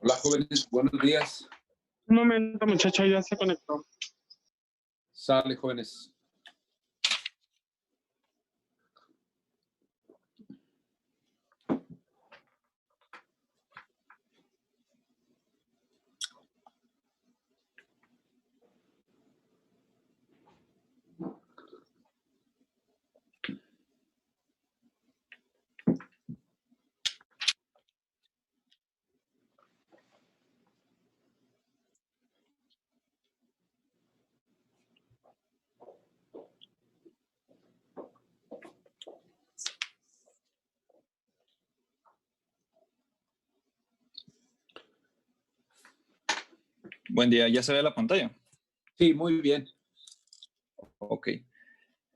Hola, jóvenes, buenos días. Un momento, muchacha, ya se conectó. Sale, jóvenes. Buen día, ¿ya se ve la pantalla? Sí, muy bien. Ok.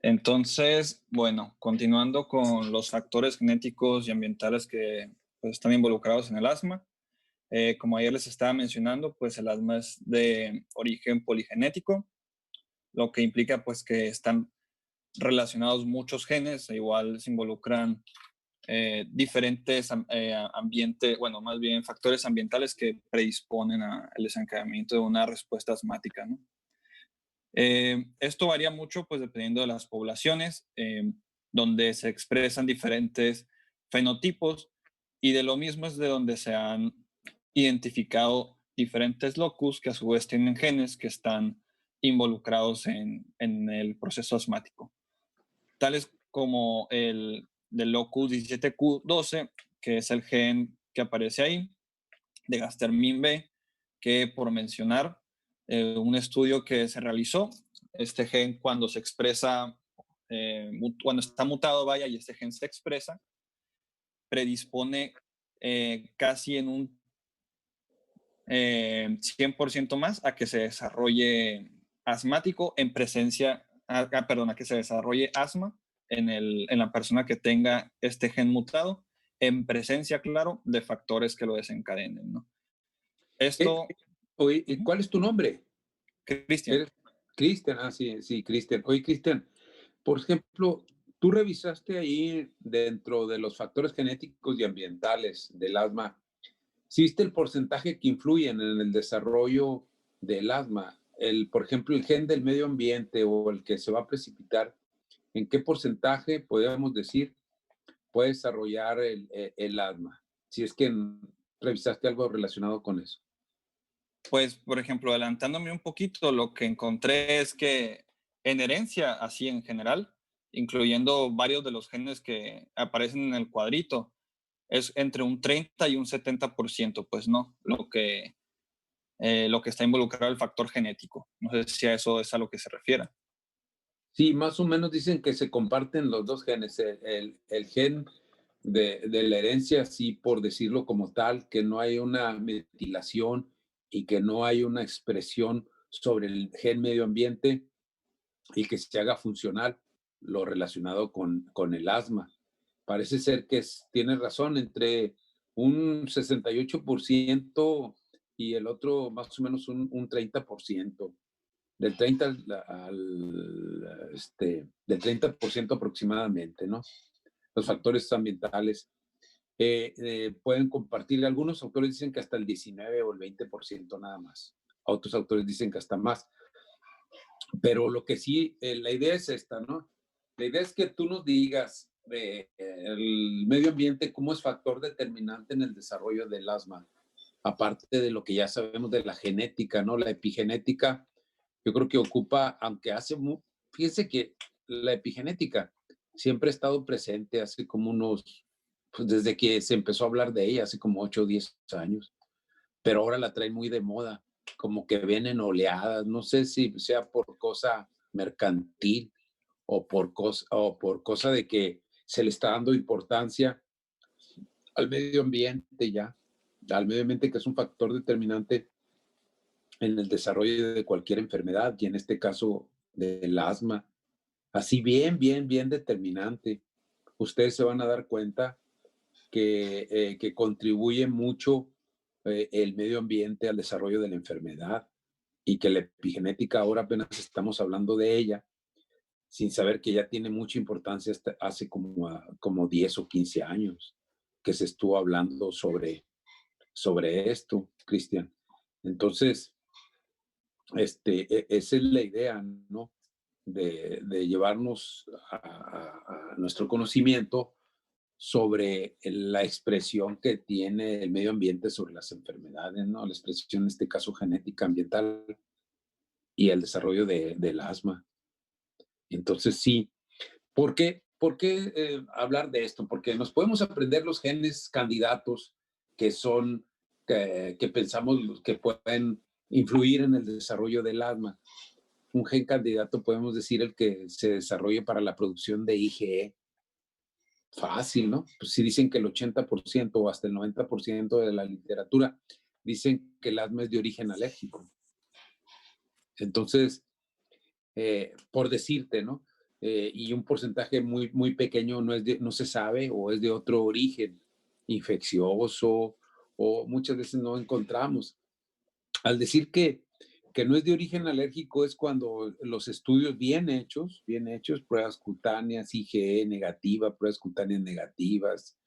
Entonces, bueno, continuando con los factores genéticos y ambientales que pues, están involucrados en el asma. Como ayer les estaba mencionando, pues el asma es de origen poligenético, lo que implica pues que están relacionados muchos genes, e igual se involucran diferentes ambientes, bueno, más bien factores ambientales que predisponen al desencadenamiento de una respuesta asmática, ¿no? Esto varía mucho pues dependiendo de las poblaciones, donde se expresan diferentes fenotipos, y de lo mismo es de donde se han identificado diferentes locus que a su vez tienen genes que están involucrados en el proceso asmático, tales como el del locus 17q12, que es el gen que aparece ahí, de Gastermin B, que por mencionar un estudio que se realizó, este gen cuando se expresa, cuando está mutado, vaya, y este gen se expresa, predispone casi en un 100% más a que se desarrolle asmático en presencia, perdón, a que se desarrolle asma en la persona que tenga este gen mutado, en presencia, claro, de factores que lo desencadenen, ¿no? Esto... Oye, ¿cuál es tu nombre? Cristian. Cristian, sí, Cristian. Oye, Cristian, por ejemplo, tú revisaste ahí dentro de los factores genéticos y ambientales del asma, ¿existe el porcentaje que influyen en el desarrollo del asma? Por ejemplo, el gen del medio ambiente o el que se va a precipitar, ¿en qué porcentaje podríamos decir puede desarrollar el asma? Si es que revisaste algo relacionado con eso. Pues, por ejemplo, adelantándome un poquito, lo que encontré es que en herencia, así en general, incluyendo varios de los genes que aparecen en el cuadrito, es entre un 30 y un 70%, pues no, lo que está involucrado el factor genético. No sé si a eso es a lo que se refiere. Sí, más o menos dicen que se comparten los dos genes, el gen de la herencia, sí, por decirlo como tal, que no hay una metilación y que no hay una expresión sobre el gen medio ambiente y que se haga funcional lo relacionado con el asma. Parece ser que tiene razón, entre un 68% y el otro más o menos un 30%. Del 30 del 30% aproximadamente, ¿no? Los factores ambientales pueden compartir. Algunos autores dicen que hasta el 19 o el 20% nada más. Otros autores dicen que hasta más. Pero lo que sí, la idea es esta, ¿no? La idea es que tú nos digas el medio ambiente cómo es factor determinante en el desarrollo del asma, aparte de lo que ya sabemos de la genética, ¿no? La epigenética, yo creo que ocupa, aunque fíjense que la epigenética siempre ha estado presente hace como pues desde que se empezó a hablar de ella, hace como 8 o 10 años, pero ahora la traen muy de moda, como que vienen oleadas, no sé si sea por cosa mercantil o por cosa de que se le está dando importancia al medio ambiente ya, al medio ambiente que es un factor determinante en el desarrollo de cualquier enfermedad y en este caso del asma. Así bien determinante. Ustedes se van a dar cuenta que contribuye mucho el medio ambiente al desarrollo de la enfermedad y que la epigenética ahora apenas estamos hablando de ella sin saber que ya tiene mucha importancia hasta hace como 10 o 15 años que se estuvo hablando sobre esto, Cristian. Entonces, esa es la idea, ¿no? De llevarnos a nuestro conocimiento sobre la expresión que tiene el medio ambiente sobre las enfermedades, ¿no? La expresión, en este caso, genética, ambiental y el desarrollo del asma. Entonces, sí. ¿Por qué hablar de esto? Porque nos podemos aprender los genes candidatos que son, que pensamos que pueden influir en el desarrollo del asma. Un gen candidato podemos decir el que se desarrolle para la producción de IgE. Fácil, ¿no? Pues si dicen que el 80% o hasta el 90% de la literatura dicen que el asma es de origen alérgico. Entonces, por decirte, ¿no? Y un porcentaje muy pequeño no se sabe o es de otro origen infeccioso o muchas veces no encontramos. Al decir que no es de origen alérgico es cuando los estudios bien hechos, pruebas cutáneas, IgE negativa, pruebas cutáneas negativas,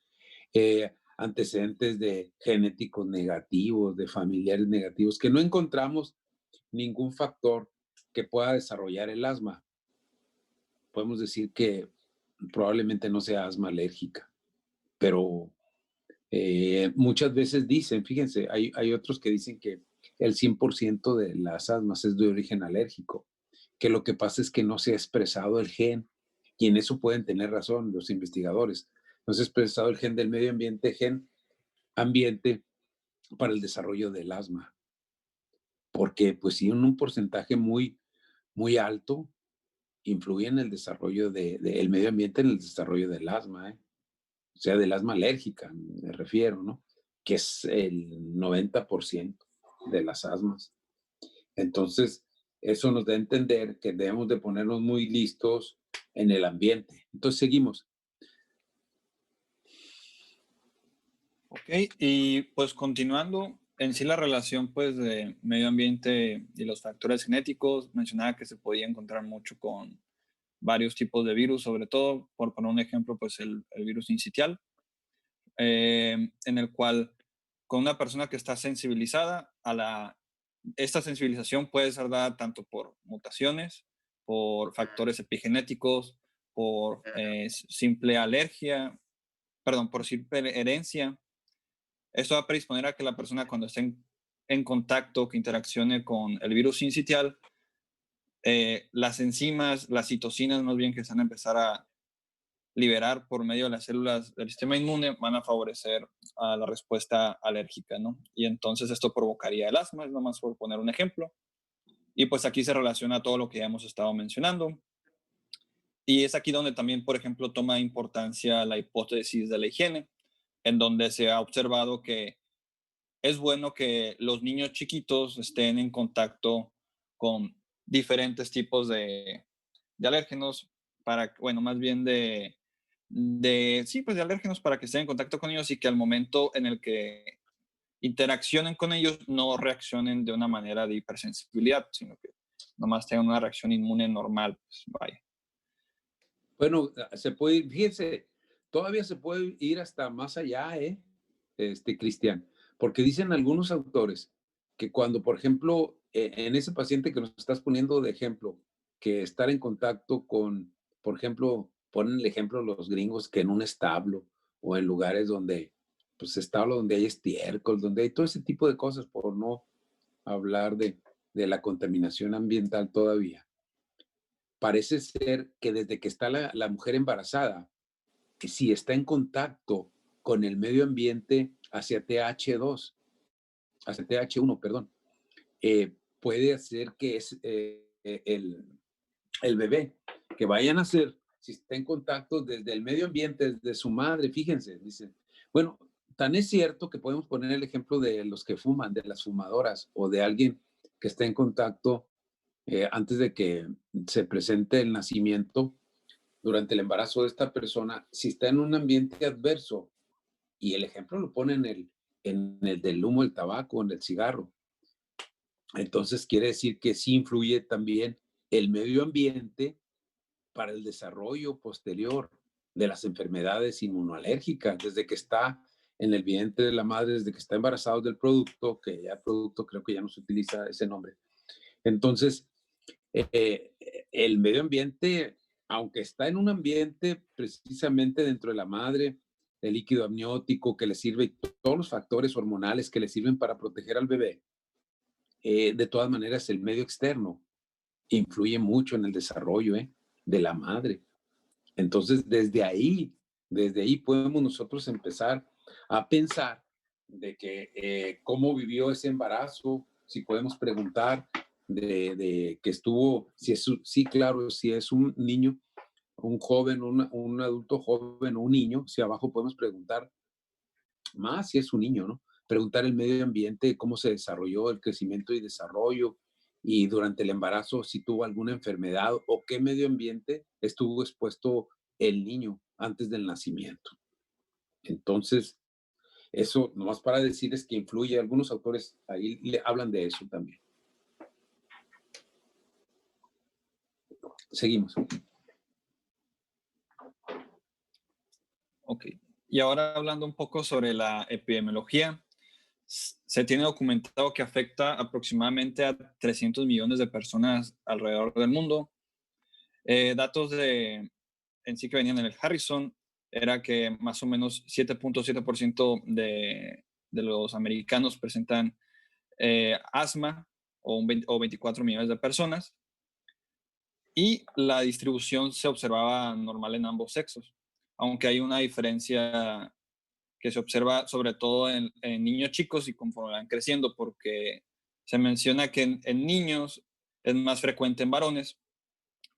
antecedentes de genéticos negativos, de familiares negativos, que no encontramos ningún factor que pueda desarrollar el asma. Podemos decir que probablemente no sea asma alérgica, pero muchas veces dicen, fíjense, hay otros que dicen que el 100% de las asmas es de origen alérgico, que lo que pasa es que no se ha expresado el gen, y en eso pueden tener razón los investigadores. No se ha expresado el gen del medio ambiente, gen ambiente para el desarrollo del asma, porque pues sí, en un porcentaje muy alto influye en el desarrollo del medio ambiente, en el desarrollo del asma, ¿eh? O sea, del asma alérgica, me refiero, ¿no? Que es el 90% de las asmas. Entonces, eso nos da a entender que debemos de ponernos muy listos en el ambiente. Entonces, seguimos. Ok, y pues continuando, en sí la relación pues de medio ambiente y los factores genéticos, mencionaba que se podía encontrar mucho con varios tipos de virus, sobre todo, por poner un ejemplo, pues el virus sincitial, en el cual con una persona que está sensibilizada esta sensibilización puede ser dada tanto por mutaciones, por factores epigenéticos, por simple alergia, perdón, por simple herencia. Esto va a predisponer a que la persona cuando esté en contacto, que interaccione con el virus sincitial, las enzimas, las citocinas más bien que se van a empezar a liberar por medio de las células del sistema inmune van a favorecer a la respuesta alérgica, ¿no? Y entonces esto provocaría el asma, es nomás por poner un ejemplo. Y pues aquí se relaciona todo lo que ya hemos estado mencionando. Y es aquí donde también, por ejemplo, toma importancia la hipótesis de la higiene, en donde se ha observado que es bueno que los niños chiquitos estén en contacto con diferentes tipos de alérgenos para, bueno, más bien sí, pues de alérgenos para que estén en contacto con ellos y que al momento en el que interaccionen con ellos no reaccionen de una manera de hipersensibilidad, sino que nomás tengan una reacción inmune normal, pues vaya. Bueno, se puede ir, fíjense, todavía se puede ir hasta más allá, Cristian, porque dicen algunos autores que cuando, por ejemplo, en ese paciente que nos estás poniendo de ejemplo, que estar en contacto con, por ejemplo, ponen el ejemplo los gringos que en un establo o en lugares donde, pues establo donde hay estiércol, donde hay todo ese tipo de cosas, por no hablar de la contaminación ambiental todavía. Parece ser que desde que está la mujer embarazada, que si está en contacto con el medio ambiente hacia TH2, hacia TH1, perdón, puede hacer que el bebé que vaya a nacer, si está en contacto desde el medio ambiente, desde su madre, fíjense, dicen, bueno, tan es cierto que podemos poner el ejemplo de los que fuman, de las fumadoras o de alguien que está en contacto antes de que se presente el nacimiento, durante el embarazo de esta persona, si está en un ambiente adverso, y el ejemplo lo pone en el del humo, el tabaco, en el cigarro, entonces quiere decir que sí influye también el medio ambiente para el desarrollo posterior de las enfermedades inmunoalérgicas, desde que está en el vientre de la madre, desde que está embarazado del producto, que ya el producto creo que ya no se utiliza ese nombre. Entonces, el medio ambiente, aunque está en un ambiente precisamente dentro de la madre, el líquido amniótico que le sirve, todos los factores hormonales que le sirven para proteger al bebé, de todas maneras el medio externo influye mucho en el desarrollo de la madre. Entonces, desde ahí podemos nosotros empezar a pensar de que cómo vivió ese embarazo, si podemos preguntar de que estuvo, si es, sí, claro, si es un niño, un joven, un adulto joven o un niño, si abajo podemos preguntar más si es un niño, ¿no? Preguntar el medio ambiente, cómo se desarrolló el crecimiento y desarrollo, y durante el embarazo si tuvo alguna enfermedad o qué medio ambiente estuvo expuesto el niño antes del nacimiento. Entonces, eso nomás para decir es que influye, algunos autores ahí le hablan de eso también. Seguimos. Ok. Y ahora hablando un poco sobre la epidemiología, se tiene documentado que afecta aproximadamente a 300 millones de personas alrededor del mundo. Datos en sí que venían en el Harrison era que más o menos 7.7% de los americanos presentan asma o 24 millones de personas. Y la distribución se observaba normal en ambos sexos, aunque hay una diferencia que se observa sobre todo en niños chicos y conforme van creciendo, porque se menciona que en niños es más frecuente en varones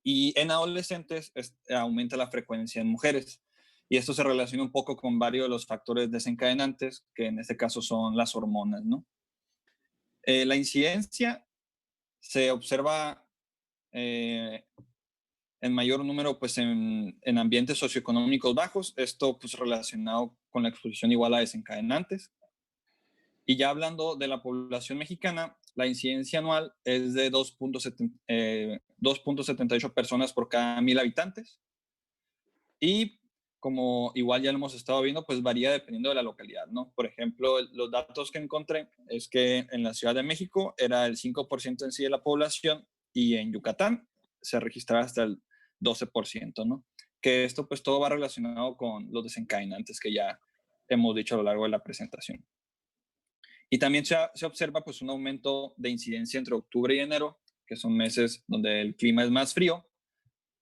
y en adolescentes aumenta la frecuencia en mujeres. Y esto se relaciona un poco con varios de los factores desencadenantes, que en este caso son las hormonas, ¿no? La incidencia se observa en mayor número pues en ambientes socioeconómicos bajos, esto pues relacionado con la exposición igual a desencadenantes. Y ya hablando de la población mexicana, la incidencia anual es de 2.78 personas por cada 1,000 habitantes. Y como igual ya lo hemos estado viendo, pues varía dependiendo de la localidad, ¿no? Por ejemplo, los datos que encontré es que en la Ciudad de México era el 5% en sí de la población y en Yucatán se registraba hasta el 12%, ¿no? Que esto pues todo va relacionado con los desencadenantes que ya hemos dicho a lo largo de la presentación. Y también se observa pues un aumento de incidencia entre octubre y enero, que son meses donde el clima es más frío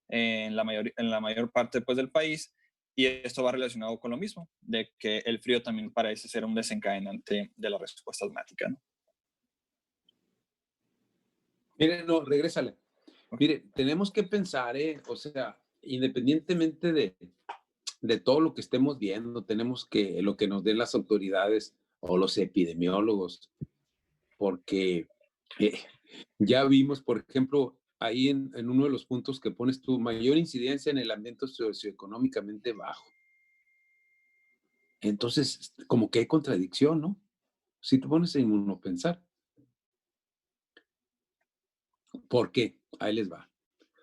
en la mayor parte pues, del país, Y esto va relacionado con lo mismo, de que el frío también parece ser un desencadenante de la respuesta asmática, ¿no? Mire, no, regrésale. Mire, tenemos que pensar, o sea, independientemente de todo lo que estemos viendo, tenemos que, lo que nos den las autoridades o los epidemiólogos, porque eh, ya vimos, por ejemplo, ahí en uno de los puntos que pones tú, mayor incidencia en el ambiente socioeconómicamente bajo. Entonces, como que hay contradicción, ¿no? Si te pones en uno a pensar. ¿Por qué? Ahí les va.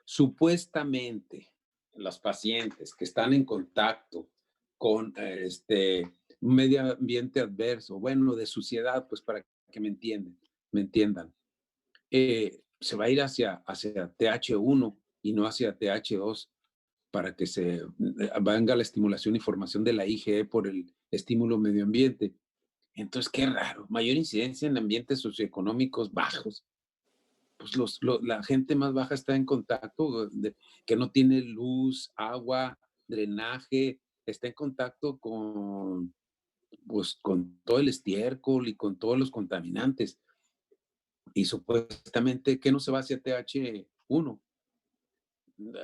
Supuestamente, los pacientes que están en contacto con un medio ambiente adverso, bueno, de suciedad, pues para que me entiendan, se va a ir hacia TH1 y no hacia TH2 para que se venga la estimulación y formación de la IgE por el estímulo medio ambiente. Entonces, qué raro, mayor incidencia en ambientes socioeconómicos bajos. Pues la gente más baja está en contacto, que no tiene luz, agua, drenaje, está en contacto pues, con todo el estiércol y con todos los contaminantes. Y supuestamente, ¿qué no se va hacia TH1?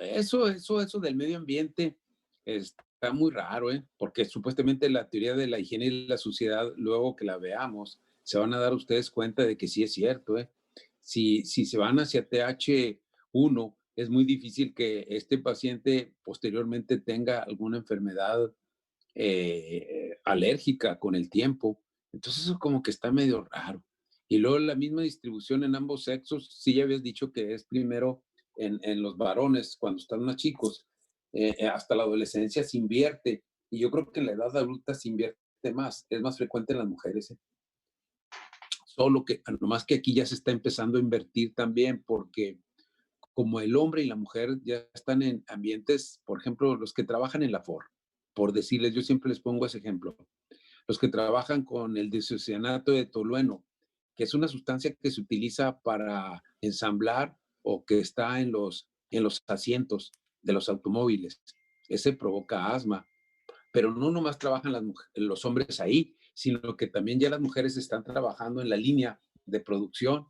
Eso del medio ambiente está muy raro, ¿eh? Porque supuestamente la teoría de la higiene y la suciedad, luego que la veamos, se van a dar ustedes cuenta de que sí es cierto, ¿eh? Si se van hacia TH1, es muy difícil que este paciente posteriormente tenga alguna enfermedad alérgica con el tiempo. Entonces eso como que está medio raro. Y luego la misma distribución en ambos sexos, sí ya habías dicho que es primero en los varones cuando están más chicos, hasta la adolescencia se invierte. Y yo creo que en la edad adulta se invierte más, es más frecuente en las mujeres. Solo que, nomás que aquí ya se está empezando a invertir también, porque como el hombre y la mujer ya están en ambientes, por ejemplo, los que trabajan en la FOR, por decirles, yo siempre les pongo ese ejemplo, los que trabajan con el disocianato de tolueno, que es una sustancia que se utiliza para ensamblar o que está en los asientos de los automóviles. Ese provoca asma, pero no nomás trabajan los hombres ahí, sino que también ya las mujeres están trabajando en la línea de producción,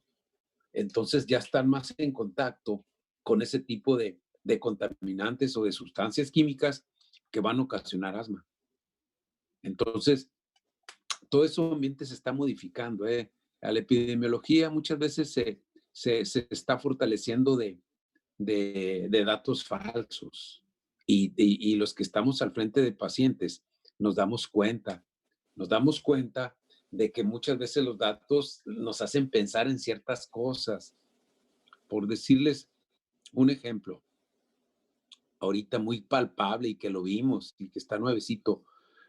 entonces ya están más en contacto con ese tipo de contaminantes o de sustancias químicas que van a ocasionar asma. Entonces, todo ese ambiente se está modificando. A la epidemiología muchas veces se está fortaleciendo de datos falsos y los que estamos al frente de pacientes nos damos cuenta de que muchas veces los datos nos hacen pensar en ciertas cosas. Por decirles un ejemplo, ahorita muy palpable y que lo vimos y que está nuevecito,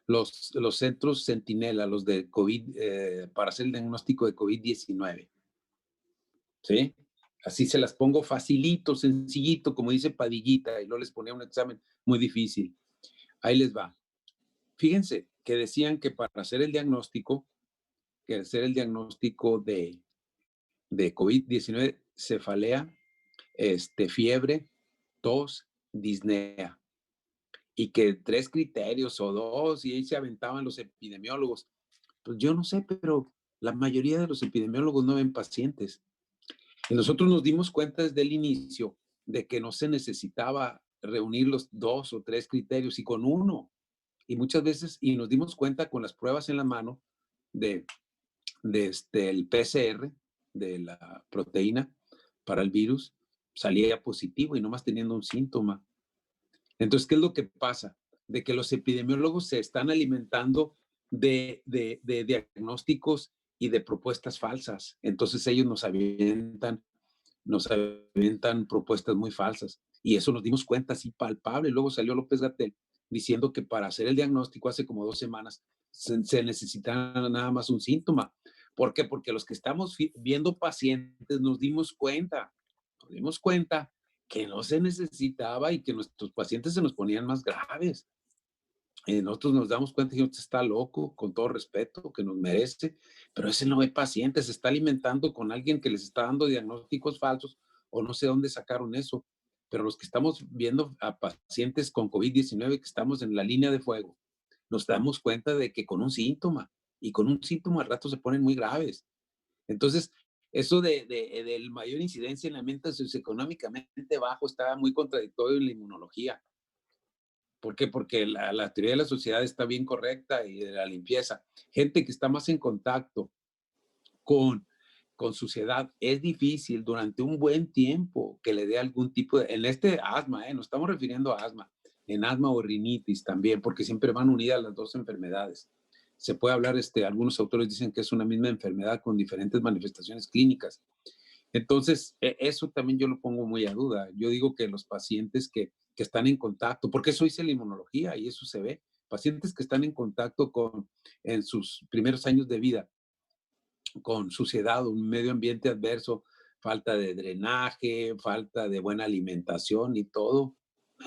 los centros Centinela, los de COVID, para hacer el diagnóstico de COVID-19. ¿Sí? Así se las pongo facilito, sencillito, como dice Padillita, y luego les ponía un examen muy difícil. Ahí les va. Fíjense que decían que para hacer el diagnóstico, de COVID-19, cefalea, fiebre, tos, disnea. Y que 3 criterios o 2, y ahí se aventaban los epidemiólogos. Pues yo no sé, pero la mayoría de los epidemiólogos no ven pacientes. Y nosotros nos dimos cuenta desde el inicio de que no se necesitaba reunir los 2 o 3 criterios y con uno. Y muchas veces, y nos dimos cuenta con las pruebas en la mano de el PCR, de la proteína para el virus, salía positivo y no más teniendo un síntoma. Entonces, ¿qué es lo que pasa? De que los epidemiólogos se están alimentando de diagnósticos y de propuestas falsas. Entonces ellos nos avientan propuestas muy falsas. Y eso nos dimos cuenta así palpable. Luego salió López Gatell diciendo que para hacer el diagnóstico hace como 2 semanas se necesita nada más un síntoma. ¿Por qué? Porque los que estamos viendo pacientes nos dimos cuenta que no se necesitaba y que nuestros pacientes se nos ponían más graves. Nosotros nos damos cuenta que usted está loco, con todo respeto, que nos merece, pero ese no ve pacientes, se está alimentando con alguien que les está dando diagnósticos falsos o no sé dónde sacaron eso. pero los que estamos viendo a pacientes con COVID-19 que estamos en la línea de fuego, nos damos cuenta de que con un síntoma, y con un síntoma al rato se ponen muy graves. Entonces, eso del mayor incidencia en ambiente socioeconómicamente bajo está muy contradictorio en la inmunología. ¿Por qué? Porque la teoría de la sociedad está bien correcta y de la limpieza. Gente que está más en contacto con, con suciedad, es difícil durante un buen tiempo que le dé algún tipo de, en este asma, nos estamos refiriendo a asma, en asma o rinitis también, porque siempre van unidas las dos enfermedades. Se puede hablar, algunos autores dicen que es una misma enfermedad con diferentes manifestaciones clínicas. Entonces, eso también yo lo pongo muy a duda. Yo digo que los pacientes que están en contacto, porque eso dice la inmunología y eso se ve, pacientes que están en contacto en sus primeros años de vida, con suciedad, un medio ambiente adverso, falta de drenaje, falta de buena alimentación y todo,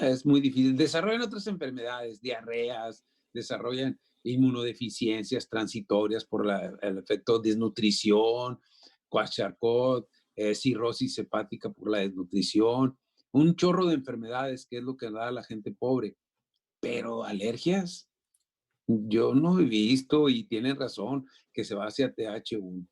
es muy difícil. Desarrollan otras enfermedades, diarreas, desarrollan inmunodeficiencias transitorias por el efecto desnutrición, Kwashiorkor, cirrosis hepática por la desnutrición, un chorro de enfermedades que es lo que da a la gente pobre. Pero alergias, yo no he visto y tienen razón que se va hacia TH1.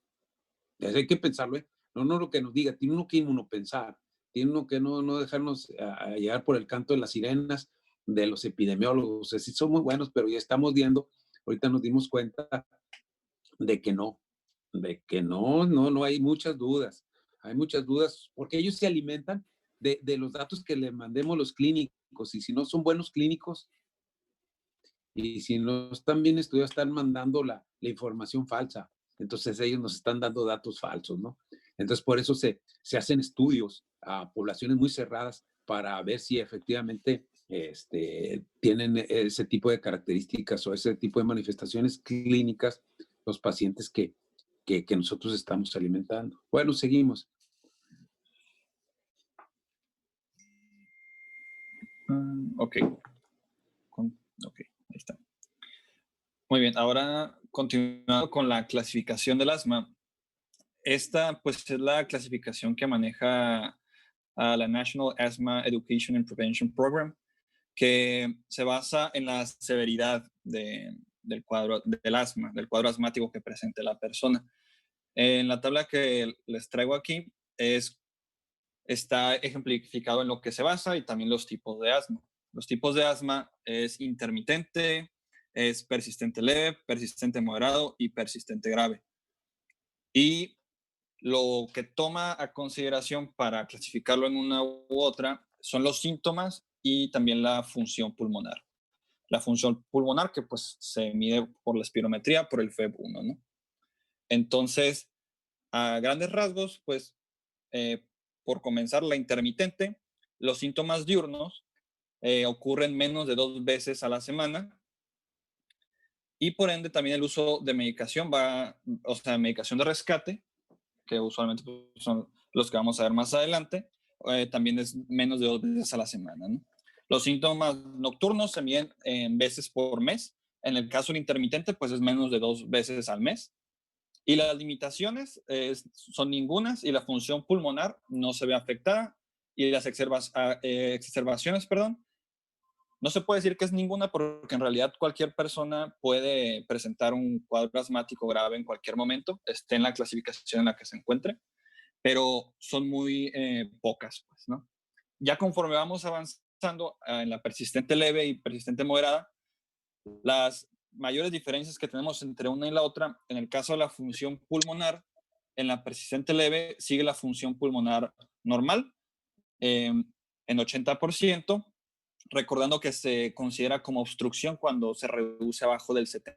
Eso hay que pensarlo, ¿eh? No lo que nos diga, tiene uno que inmunopensar, tiene uno que no dejarnos a llegar por el canto de las sirenas de los epidemiólogos. O sea, sí son muy buenos, pero ya estamos viendo, ahorita nos dimos cuenta de que no, no hay muchas dudas. Hay muchas dudas porque ellos se alimentan de los datos que le mandemos los clínicos y si no son buenos clínicos y si no están bien estudiados, están mandando la información falsa. Entonces ellos nos están dando datos falsos, ¿no? Entonces por eso se hacen estudios a poblaciones muy cerradas para ver si efectivamente tienen ese tipo de características o ese tipo de manifestaciones clínicas los pacientes que nosotros estamos alimentando. Bueno, seguimos. Ok. Ok, ahí está. Muy bien, ahora continuando con la clasificación del asma. Esta pues es la clasificación que maneja la National Asthma Education and Prevention Program, que se basa en la severidad del cuadro del asma, del cuadro asmático que presente la persona. En la tabla que les traigo aquí está ejemplificado en lo que se basa y también los tipos de asma. Los tipos de asma es intermitente, es persistente leve, persistente moderado y persistente grave. Y lo que toma a consideración para clasificarlo en una u otra son los síntomas y también la función pulmonar. La función pulmonar que pues se mide por la espirometría, por el FEV1, ¿no? Entonces, a grandes rasgos, pues, por comenzar, la intermitente, los síntomas diurnos ocurren menos de 2 veces a la semana y por ende también el uso de medicación o sea, medicación de rescate, que usualmente pues, son los que vamos a ver más adelante, también es menos de 2 veces a la semana, ¿no? Los síntomas nocturnos se miden en veces por mes. En el caso del intermitente, pues es menos de 2 veces al mes. Y las limitaciones son ningunas y la función pulmonar no se ve afectada y las exacerbaciones, perdón, no se puede decir que es ninguna porque en realidad cualquier persona puede presentar un cuadro asmático grave en cualquier momento, esté en la clasificación en la que se encuentre, pero son muy pocas, pues, ¿no? Ya conforme vamos avanzando en la persistente leve y persistente moderada, las mayores diferencias que tenemos entre una y la otra, en el caso de la función pulmonar, en la persistente leve sigue la función pulmonar normal en 80%, recordando que se considera como obstrucción cuando se reduce abajo del 70%.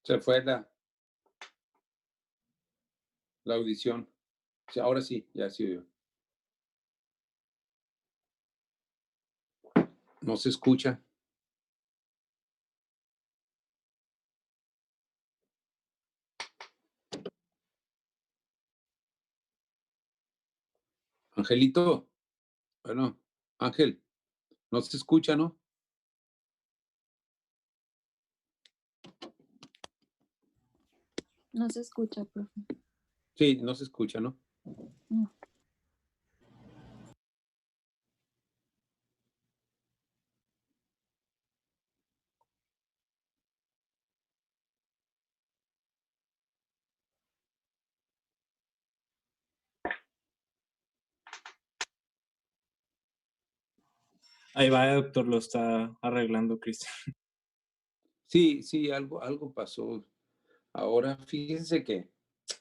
Se fue la audición. Sí, ahora sí, ya sí oyó. No se escucha. Angelito, bueno, Ángel, no se escucha, ¿no? No se escucha, profe. Sí, no se escucha, ¿no? No. Ahí va, doctor, lo está arreglando, Cristian. Sí, algo pasó. Ahora, fíjense que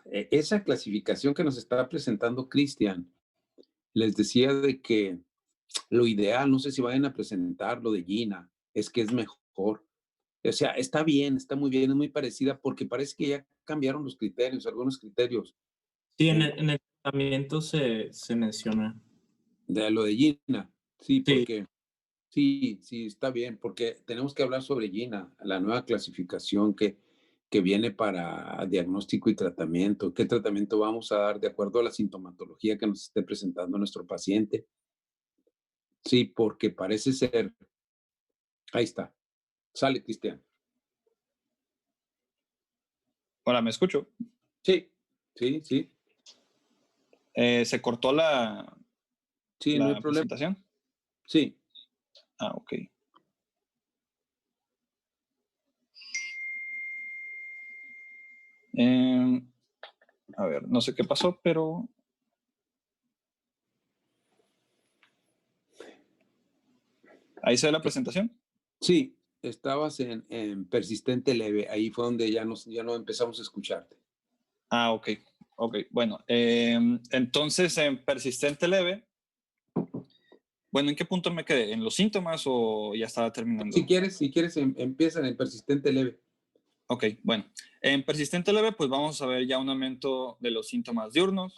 esa clasificación que nos está presentando Cristian, les decía de que lo ideal, no sé si vayan a presentar lo de Gina, es que es mejor. O sea, está bien, está muy bien, es muy parecida porque parece que ya cambiaron los criterios, algunos criterios Sí, en el tratamiento se menciona. de lo de Gina. Sí, Sí. porque sí, está bien, porque tenemos que hablar sobre Gina, la nueva clasificación que viene para diagnóstico y tratamiento. ¿Qué tratamiento vamos a dar de acuerdo a la sintomatología que nos esté presentando nuestro paciente? Sí, porque parece ser. Ahí está. Sale, Cristian. Hola, ¿me escucho? Sí. ¿Se cortó la Sí, no hay problema. presentación? Sí. Ah, ok. A ver, no sé qué pasó, pero... ¿Ahí se ve la presentación? Sí, estabas en persistente leve. Ahí fue donde ya no empezamos a escucharte. Ah, ok. Bueno, entonces en persistente leve, bueno, ¿en qué punto me quedé? ¿En los síntomas o ya estaba terminando? Si quieres empiezan en persistente leve. Ok, bueno. En persistente leve, pues vamos a ver ya un aumento de los síntomas diurnos,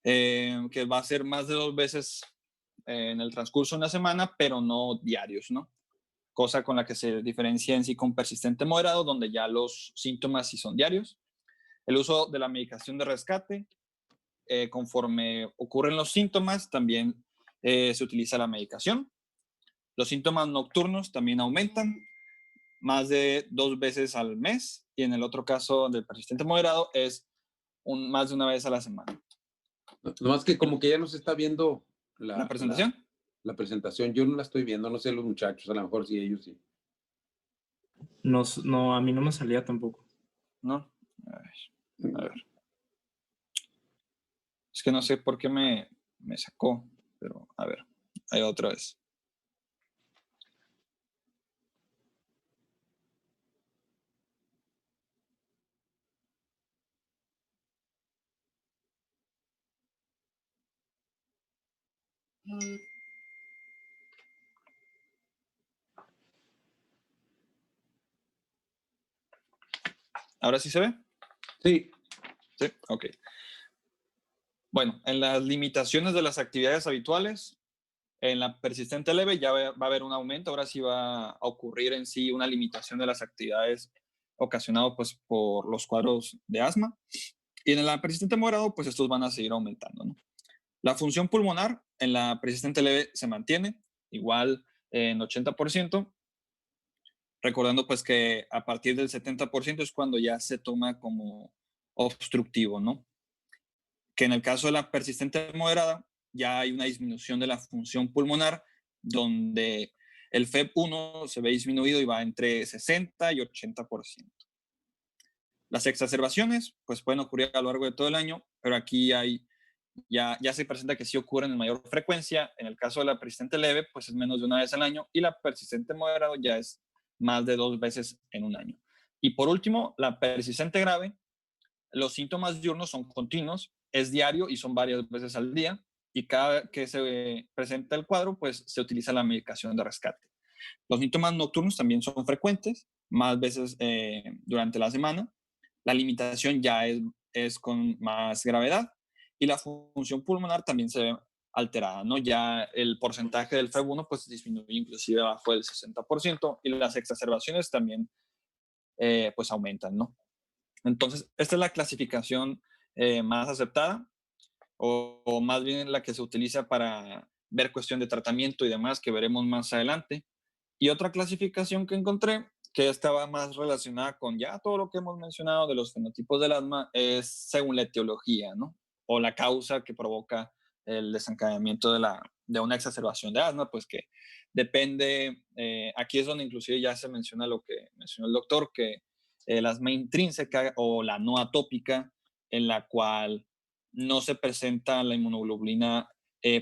que va a ser más de 2 veces en el transcurso de una semana, pero no diarios, ¿no? Cosa con la que se diferencia en sí con persistente moderado, donde ya los síntomas sí son diarios. El uso de la medicación de rescate, conforme ocurren los síntomas, también se utiliza la medicación. Los síntomas nocturnos también aumentan más de 2 veces al mes, y en el otro caso del persistente moderado es más de una vez a la semana. Nomás que como que ya no se está viendo ¿La presentación? La presentación. Yo no la estoy viendo, no sé los muchachos, a lo mejor sí, ellos sí. No, a mí no me salía tampoco. No. A ver. Es que no sé por qué me sacó, pero a ver, ahí va otra vez. ¿Ahora sí se ve? Sí. Sí, ok. Bueno, en las limitaciones de las actividades habituales, en la persistente leve ya va a haber un aumento, ahora sí va a ocurrir en sí una limitación de las actividades ocasionado pues por los cuadros de asma. Y en la persistente moderado, pues estos van a seguir aumentando, ¿no? La función pulmonar en la persistente leve se mantiene, igual en 80%, recordando pues que a partir del 70% es cuando ya se toma como obstructivo, ¿no? Que en el caso de la persistente moderada ya hay una disminución de la función pulmonar, donde el FEP1 se ve disminuido y va entre 60 y 80%. Las exacerbaciones pues pueden ocurrir a lo largo de todo el año, pero aquí ya se presenta que sí ocurren en mayor frecuencia. En el caso de la persistente leve, pues es menos de una vez al año, y la persistente moderado ya es más de 2 veces en un año. Y por último, la persistente grave, los síntomas diurnos son continuos, es diario y son varias veces al día, y cada que se presenta el cuadro, pues se utiliza la medicación de rescate. Los síntomas nocturnos también son frecuentes, más veces durante la semana. La limitación ya es con más gravedad, y la función pulmonar también se ve alterada, ¿no? Ya el porcentaje del FEB1 pues disminuye inclusive bajo el 60%, y las exacerbaciones también pues aumentan, ¿no? Entonces, esta es la clasificación más aceptada, o más bien la que se utiliza para ver cuestión de tratamiento y demás, que veremos más adelante. Y otra clasificación que encontré que estaba más relacionada con ya todo lo que hemos mencionado de los fenotipos del asma, es según la etiología, ¿no? O la causa que provoca el desencadenamiento de una exacerbación de asma, pues que depende, aquí es donde inclusive ya se menciona lo que mencionó el doctor, que el asma intrínseca o la no atópica, en la cual no se presenta la inmunoglobulina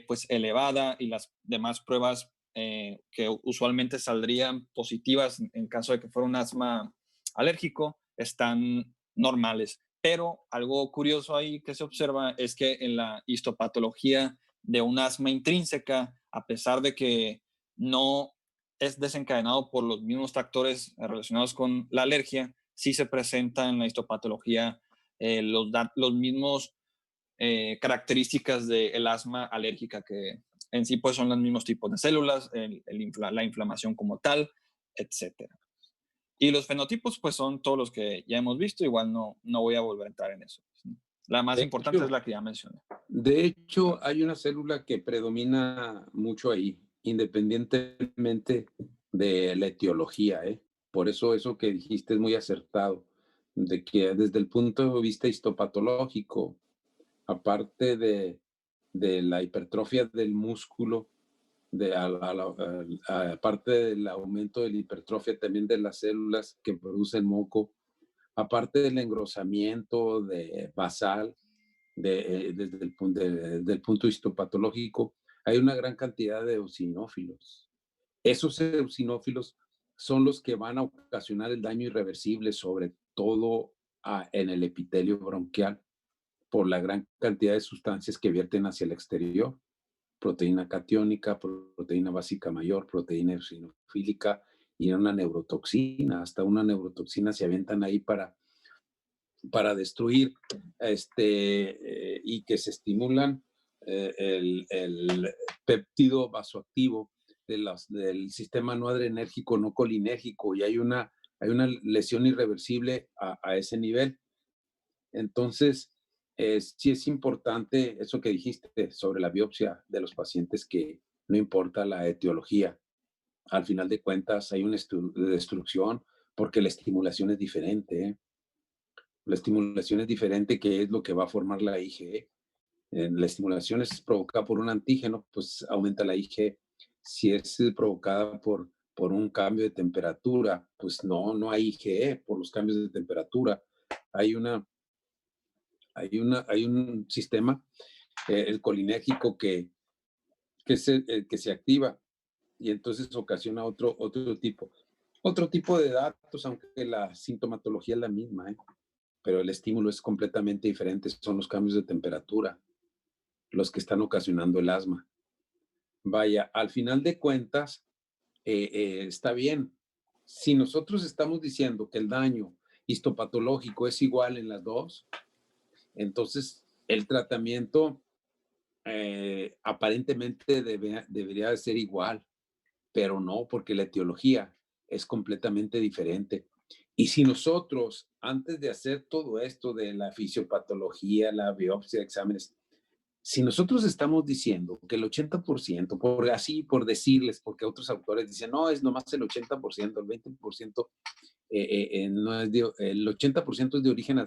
pues elevada y las demás pruebas que usualmente saldrían positivas en caso de que fuera un asma alérgico, están normales. Pero algo curioso ahí que se observa es que en la histopatología de un asma intrínseca, a pesar de que no es desencadenado por los mismos factores relacionados con la alergia, sí se presenta en la histopatología los mismos características del asma alérgica, que en sí pues son los mismos tipos de células, la inflamación como tal, etcétera. Y los fenotipos pues son todos los que ya hemos visto, igual no voy a volver a entrar en eso. La más importante es la que ya mencioné. De hecho, hay una célula que predomina mucho ahí, independientemente de la etiología, ¿eh? Por eso que dijiste es muy acertado, de que desde el punto de vista histopatológico, aparte de la hipertrofia del músculo, aparte del aumento de la hipertrofia también de las células que producen moco, aparte del engrosamiento basal, desde el punto histopatológico, hay una gran cantidad de eosinófilos. Esos eosinófilos son los que van a ocasionar el daño irreversible, sobre todo en el epitelio bronquial, por la gran cantidad de sustancias que vierten hacia el exterior. Proteína catiónica, proteína básica mayor, proteína eosinofílica y una neurotoxina. Hasta una neurotoxina se avientan ahí para destruir y que se estimulan el péptido vasoactivo del sistema no adrenérgico, no colinérgico, y hay una lesión irreversible a ese nivel. Entonces, sí es importante eso que dijiste sobre la biopsia de los pacientes, que no importa la etiología, al final de cuentas hay una destrucción porque la estimulación es diferente, ¿eh? La estimulación es diferente, que es lo que va a formar la IgE. La estimulación es provocada por un antígeno, pues aumenta la IgE. Si es provocada por un cambio de temperatura, pues no hay IgE por los cambios de temperatura. Hay un sistema, el colinérgico, que se activa y entonces ocasiona otro tipo de datos, aunque la sintomatología es la misma, ¿eh? Pero el estímulo es completamente diferente. Son los cambios de temperatura los que están ocasionando el asma. Vaya, al final de cuentas, está bien. Si nosotros estamos diciendo que el daño histopatológico es igual en las dos, entonces el tratamiento aparentemente debería de ser igual, pero no, porque la etiología es completamente diferente. Y si nosotros, antes de hacer todo esto de la fisiopatología, la biopsia, exámenes, si nosotros estamos diciendo que el 80%, por decirles, porque otros autores dicen, no, es nomás el 80%, el 20%, no es el 80% es de origen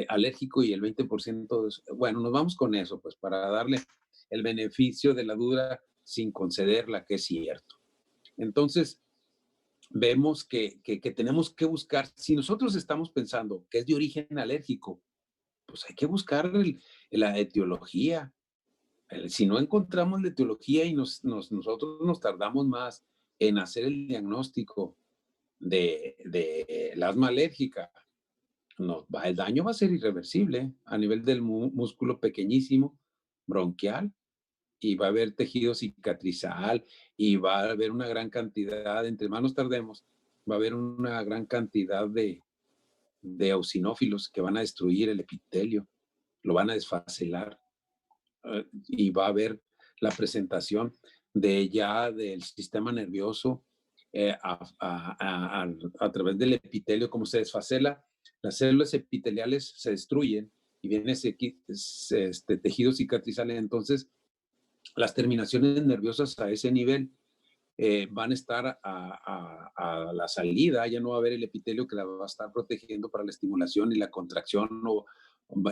alérgico y el 20% es, bueno, nos vamos con eso, pues para darle el beneficio de la duda sin concederla, que es cierto. Entonces, vemos que tenemos que buscar, si nosotros estamos pensando que es de origen alérgico, pues hay que buscar la etiología. Si no encontramos la etiología y nosotros nos tardamos más en hacer el diagnóstico del asma alérgica, el daño va a ser irreversible a nivel del músculo pequeñísimo, bronquial, y va a haber tejido cicatrizal, y va a haber una gran cantidad, entre más nos tardemos, va a haber una gran cantidad de eosinófilos que van a destruir el epitelio, lo van a desfacelar, y va a haber la presentación del sistema nervioso a través del epitelio. Como se desfacela, las células epiteliales se destruyen y viene ese tejido cicatrizal. Entonces, las terminaciones nerviosas a ese nivel van a estar a la salida, ya no va a haber el epitelio que la va a estar protegiendo para la estimulación y la contracción, o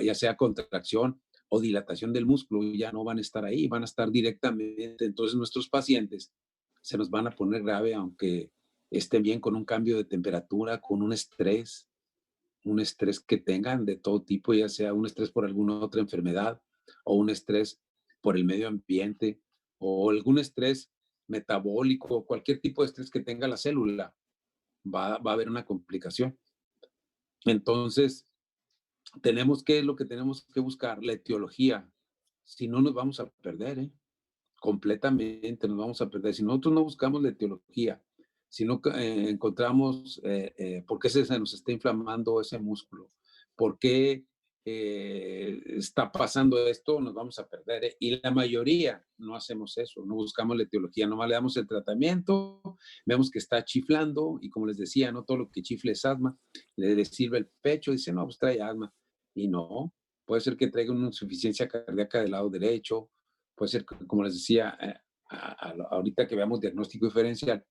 ya sea contracción o dilatación del músculo, ya no van a estar ahí, van a estar directamente. Entonces nuestros pacientes se nos van a poner grave aunque estén bien con un cambio de temperatura, con un estrés que tengan de todo tipo, ya sea un estrés por alguna otra enfermedad o un estrés por el medio ambiente o algún estrés metabólico, cualquier tipo de estrés que tenga la célula, va a haber una complicación. Entonces, ¿qué es lo que tenemos que buscar? La etiología. Si no, nos vamos a perder, ¿eh? Completamente nos vamos a perder. Si nosotros no buscamos la etiología, si no encontramos por qué se nos está inflamando ese músculo, por qué está pasando esto, nos vamos a perder, ¿eh? Y la mayoría no hacemos eso, no buscamos la etiología, nomás le damos el tratamiento, vemos que está chiflando y como les decía, no todo lo que chifle es asma, le sirve el pecho, dice, no, pues trae asma. Y no, puede ser que traiga una insuficiencia cardíaca del lado derecho, puede ser, como les decía, ahorita que veamos diagnóstico diferencial,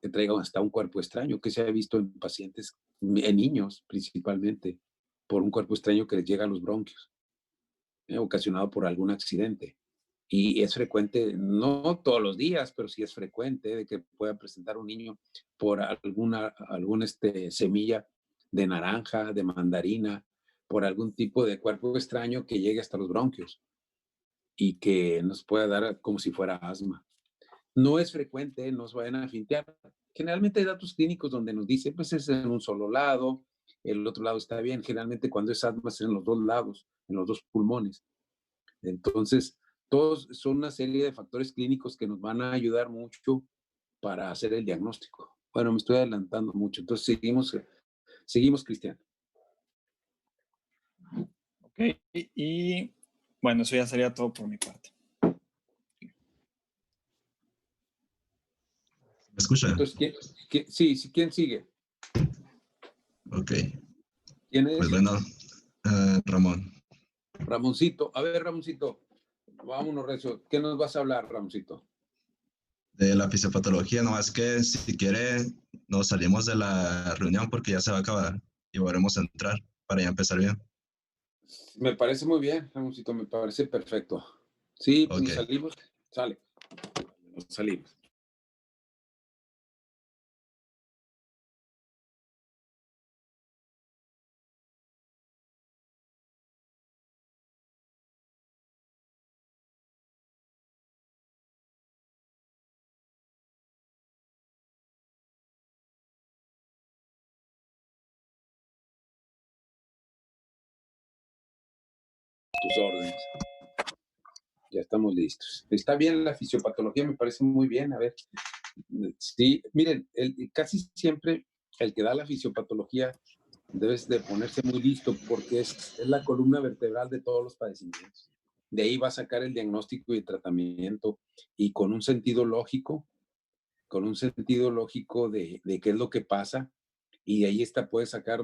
que traiga hasta un cuerpo extraño, que se ha visto en pacientes, en niños principalmente, por un cuerpo extraño que les llega a los bronquios, ocasionado por algún accidente. Y es frecuente, no todos los días, pero sí es frecuente de que pueda presentar un niño por alguna semilla de naranja, de mandarina, por algún tipo de cuerpo extraño que llegue hasta los bronquios y que nos pueda dar como si fuera asma. No es frecuente, no se vayan a fintear. Generalmente hay datos clínicos donde nos dice, pues es en un solo lado, el otro lado está bien. Generalmente cuando es asma es en los dos lados, en los dos pulmones. Entonces, todos son una serie de factores clínicos que nos van a ayudar mucho para hacer el diagnóstico. Bueno, me estoy adelantando mucho. Entonces, seguimos, Cristian. Ok, y bueno, eso ya sería todo por mi parte. ¿Me escucha? Entonces, ¿quién sigue? Ok, ¿Quién es? pues bueno, Ramón. Ramoncito. A ver, Ramoncito, vámonos, Recio. ¿Qué nos vas a hablar, Ramoncito? De la fisiopatología, nomás que si quiere nos salimos de la reunión porque ya se va a acabar y volveremos a entrar para ya empezar bien. Me parece muy bien, Ramoncito, me parece perfecto. Sí, pues Ok. nos salimos, sale. Nos salimos. Tus órdenes. Ya estamos listos. Está bien la fisiopatología, me parece muy bien. A ver, sí, miren, casi siempre el que da la fisiopatología debes de ponerse muy listo porque es la columna vertebral de todos los padecimientos. De ahí va a sacar el diagnóstico y el tratamiento y con un sentido lógico de qué es lo que pasa y de ahí puede sacar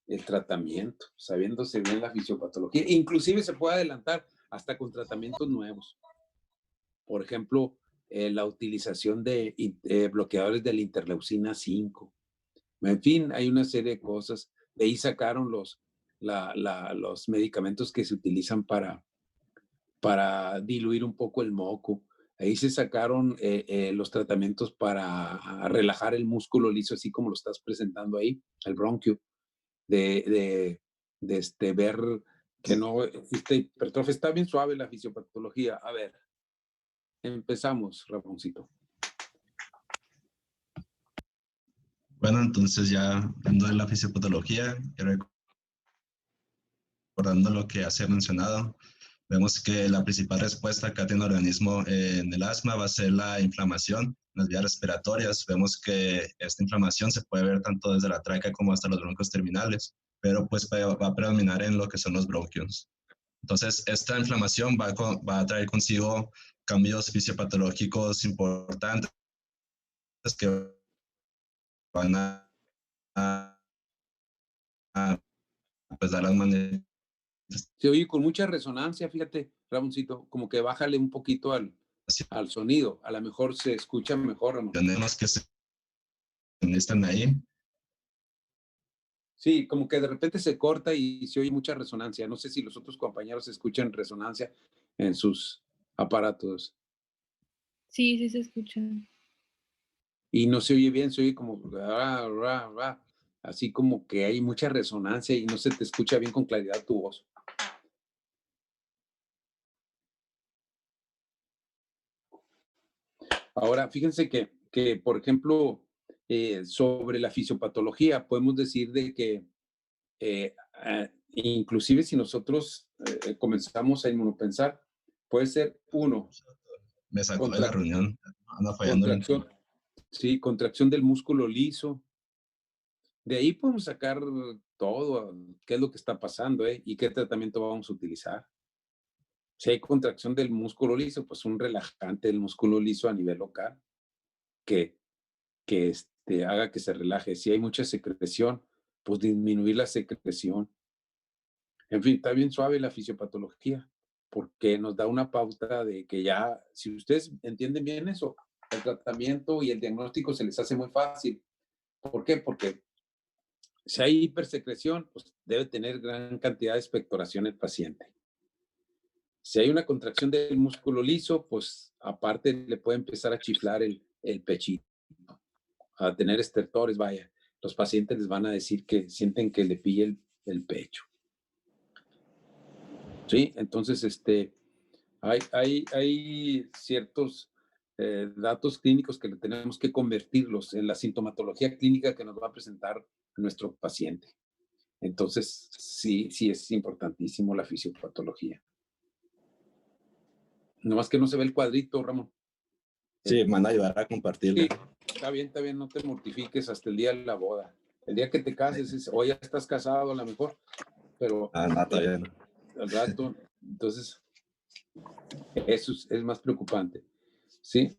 el tratamiento, sabiéndose bien la fisiopatología. Inclusive se puede adelantar hasta con tratamientos nuevos. Por ejemplo, la utilización de bloqueadores de la interleucina 5. En fin, hay una serie de cosas. De ahí sacaron los medicamentos que se utilizan para diluir un poco el moco. Ahí se sacaron los tratamientos para relajar el músculo liso, así como lo estás presentando ahí, el bronquio, de ver que no existe hipertrofia. Está bien suave la fisiopatología. A ver, empezamos, Ramoncito. Bueno, entonces ya hablando de la fisiopatología, recordando lo que hace mencionado, vemos que la principal respuesta que tiene el organismo en el asma va a ser la inflamación en las vías respiratorias. Vemos que esta inflamación se puede ver tanto desde la tráquea como hasta los bronquios terminales, pero pues va a predominar en lo que son los bronquios. Entonces, esta inflamación va a traer consigo cambios fisiopatológicos importantes que van a pues, dar las manifestaciones. Se oye con mucha resonancia, fíjate, Ramoncito, como que bájale un poquito al al sonido. A lo mejor se escucha mejor, Ramón. Tenemos que están ahí. Sí, como que de repente se corta y se oye mucha resonancia. No sé si los otros compañeros escuchan resonancia en sus aparatos. Sí, sí se escucha. Y no se oye bien, se oye como así como que hay mucha resonancia y no se te escucha bien con claridad tu voz. Ahora, fíjense que por ejemplo, sobre la fisiopatología, podemos decir de que inclusive si nosotros comenzamos a inmunopensar, puede ser uno, Me sacó de la reunión. Anda fallando el contracción, sí, contracción del músculo liso. De ahí podemos sacar todo, qué es lo que está pasando, y qué tratamiento vamos a utilizar. Si hay contracción del músculo liso, pues un relajante del músculo liso a nivel local que haga que se relaje. Si hay mucha secreción, pues disminuir la secreción. En fin, está bien suave la fisiopatología, porque nos da una pauta de que ya, si ustedes entienden bien eso, el tratamiento y el diagnóstico se les hace muy fácil. ¿Por qué? Porque si hay hipersecreción, pues debe tener gran cantidad de expectoración el paciente. Si hay una contracción del músculo liso, pues aparte le puede empezar a chiflar el pechito, a tener estertores, vaya. Los pacientes les van a decir que sienten que le pilla el pecho. ¿Sí? Entonces, hay ciertos datos clínicos que tenemos que convertirlos en la sintomatología clínica que nos va a presentar nuestro paciente. Entonces, sí es importantísimo la fisiopatología. Nomás que no se ve el cuadrito, Ramón. Sí, me van a ayudar a compartirlo. Sí, está bien, no te mortifiques hasta el día de la boda. El día que te cases, o ya estás casado a lo mejor, pero No, todavía no. al rato, entonces, eso es más preocupante, ¿sí?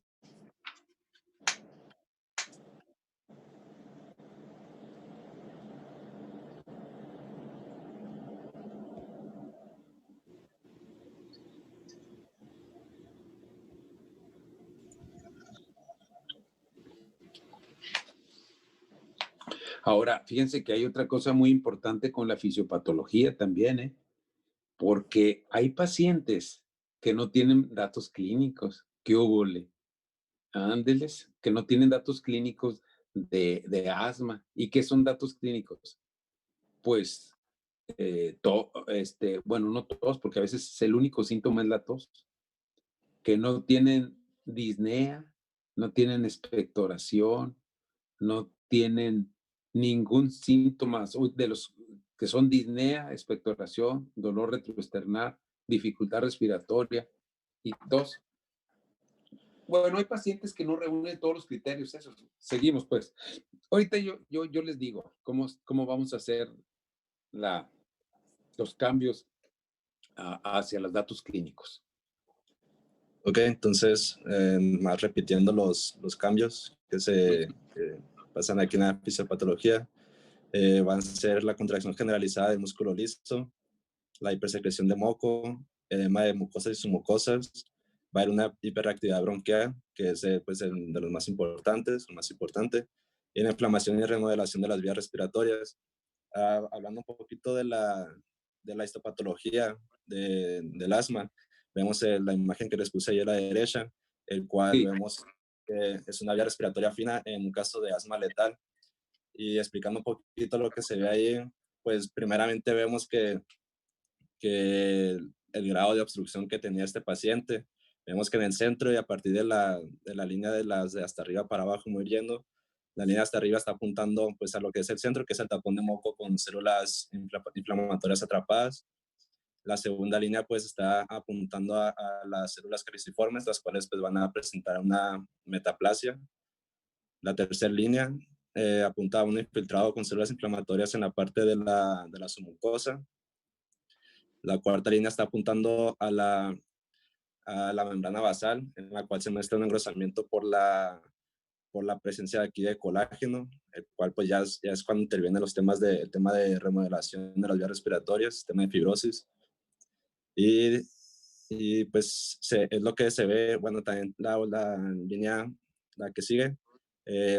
Ahora, fíjense que hay otra cosa muy importante con la fisiopatología también, porque hay pacientes que no tienen datos clínicos. ¿Qué hubole? Ándeles, que no tienen datos clínicos de asma. ¿Y qué son datos clínicos? Pues, bueno, no todos, porque a veces el único síntoma es la tos, que no tienen disnea, no tienen expectoración, no tienen ningún síntoma de los que son disnea, expectoración, dolor retroesternal, dificultad respiratoria y tos. Bueno, hay pacientes que no reúnen todos los criterios, esos. Seguimos, pues. Ahorita yo les digo cómo vamos a hacer los cambios hacia los datos clínicos. Ok, entonces, más repitiendo los cambios que se pasan aquí en la fisiopatología, van a ser la contracción generalizada del músculo liso, la hipersecreción de moco, edema de mucosas y submucosas, va a haber una hiperactividad bronquial, que es pues, de los más importantes, el más importante, y la inflamación y remodelación de las vías respiratorias. Hablando un poquito de la histopatología del asma, vemos la imagen que les puse ahí a la derecha, el cual Sí. vemos que es una vía respiratoria fina en un caso de asma letal. Y explicando un poquito lo que se ve ahí, pues primeramente vemos que el grado de obstrucción que tenía este paciente, vemos que en el centro y a partir de la línea de hasta arriba para abajo, muy yendo, la línea hasta arriba está apuntando pues a lo que es el centro, que es el tapón de moco con células inflamatorias atrapadas. La segunda línea pues está apuntando a las células crisiformes, las cuales pues van a presentar una metaplasia. La tercera línea apunta a un infiltrado con células inflamatorias en la parte de la submucosa. La cuarta línea está apuntando a la membrana basal, en la cual se muestra un engrosamiento por la presencia de aquí de colágeno, el cual pues ya es cuando intervienen los temas el tema de remodelación de las vías respiratorias, el tema de fibrosis. Y Y pues es lo que se ve, bueno, también la línea, la que sigue,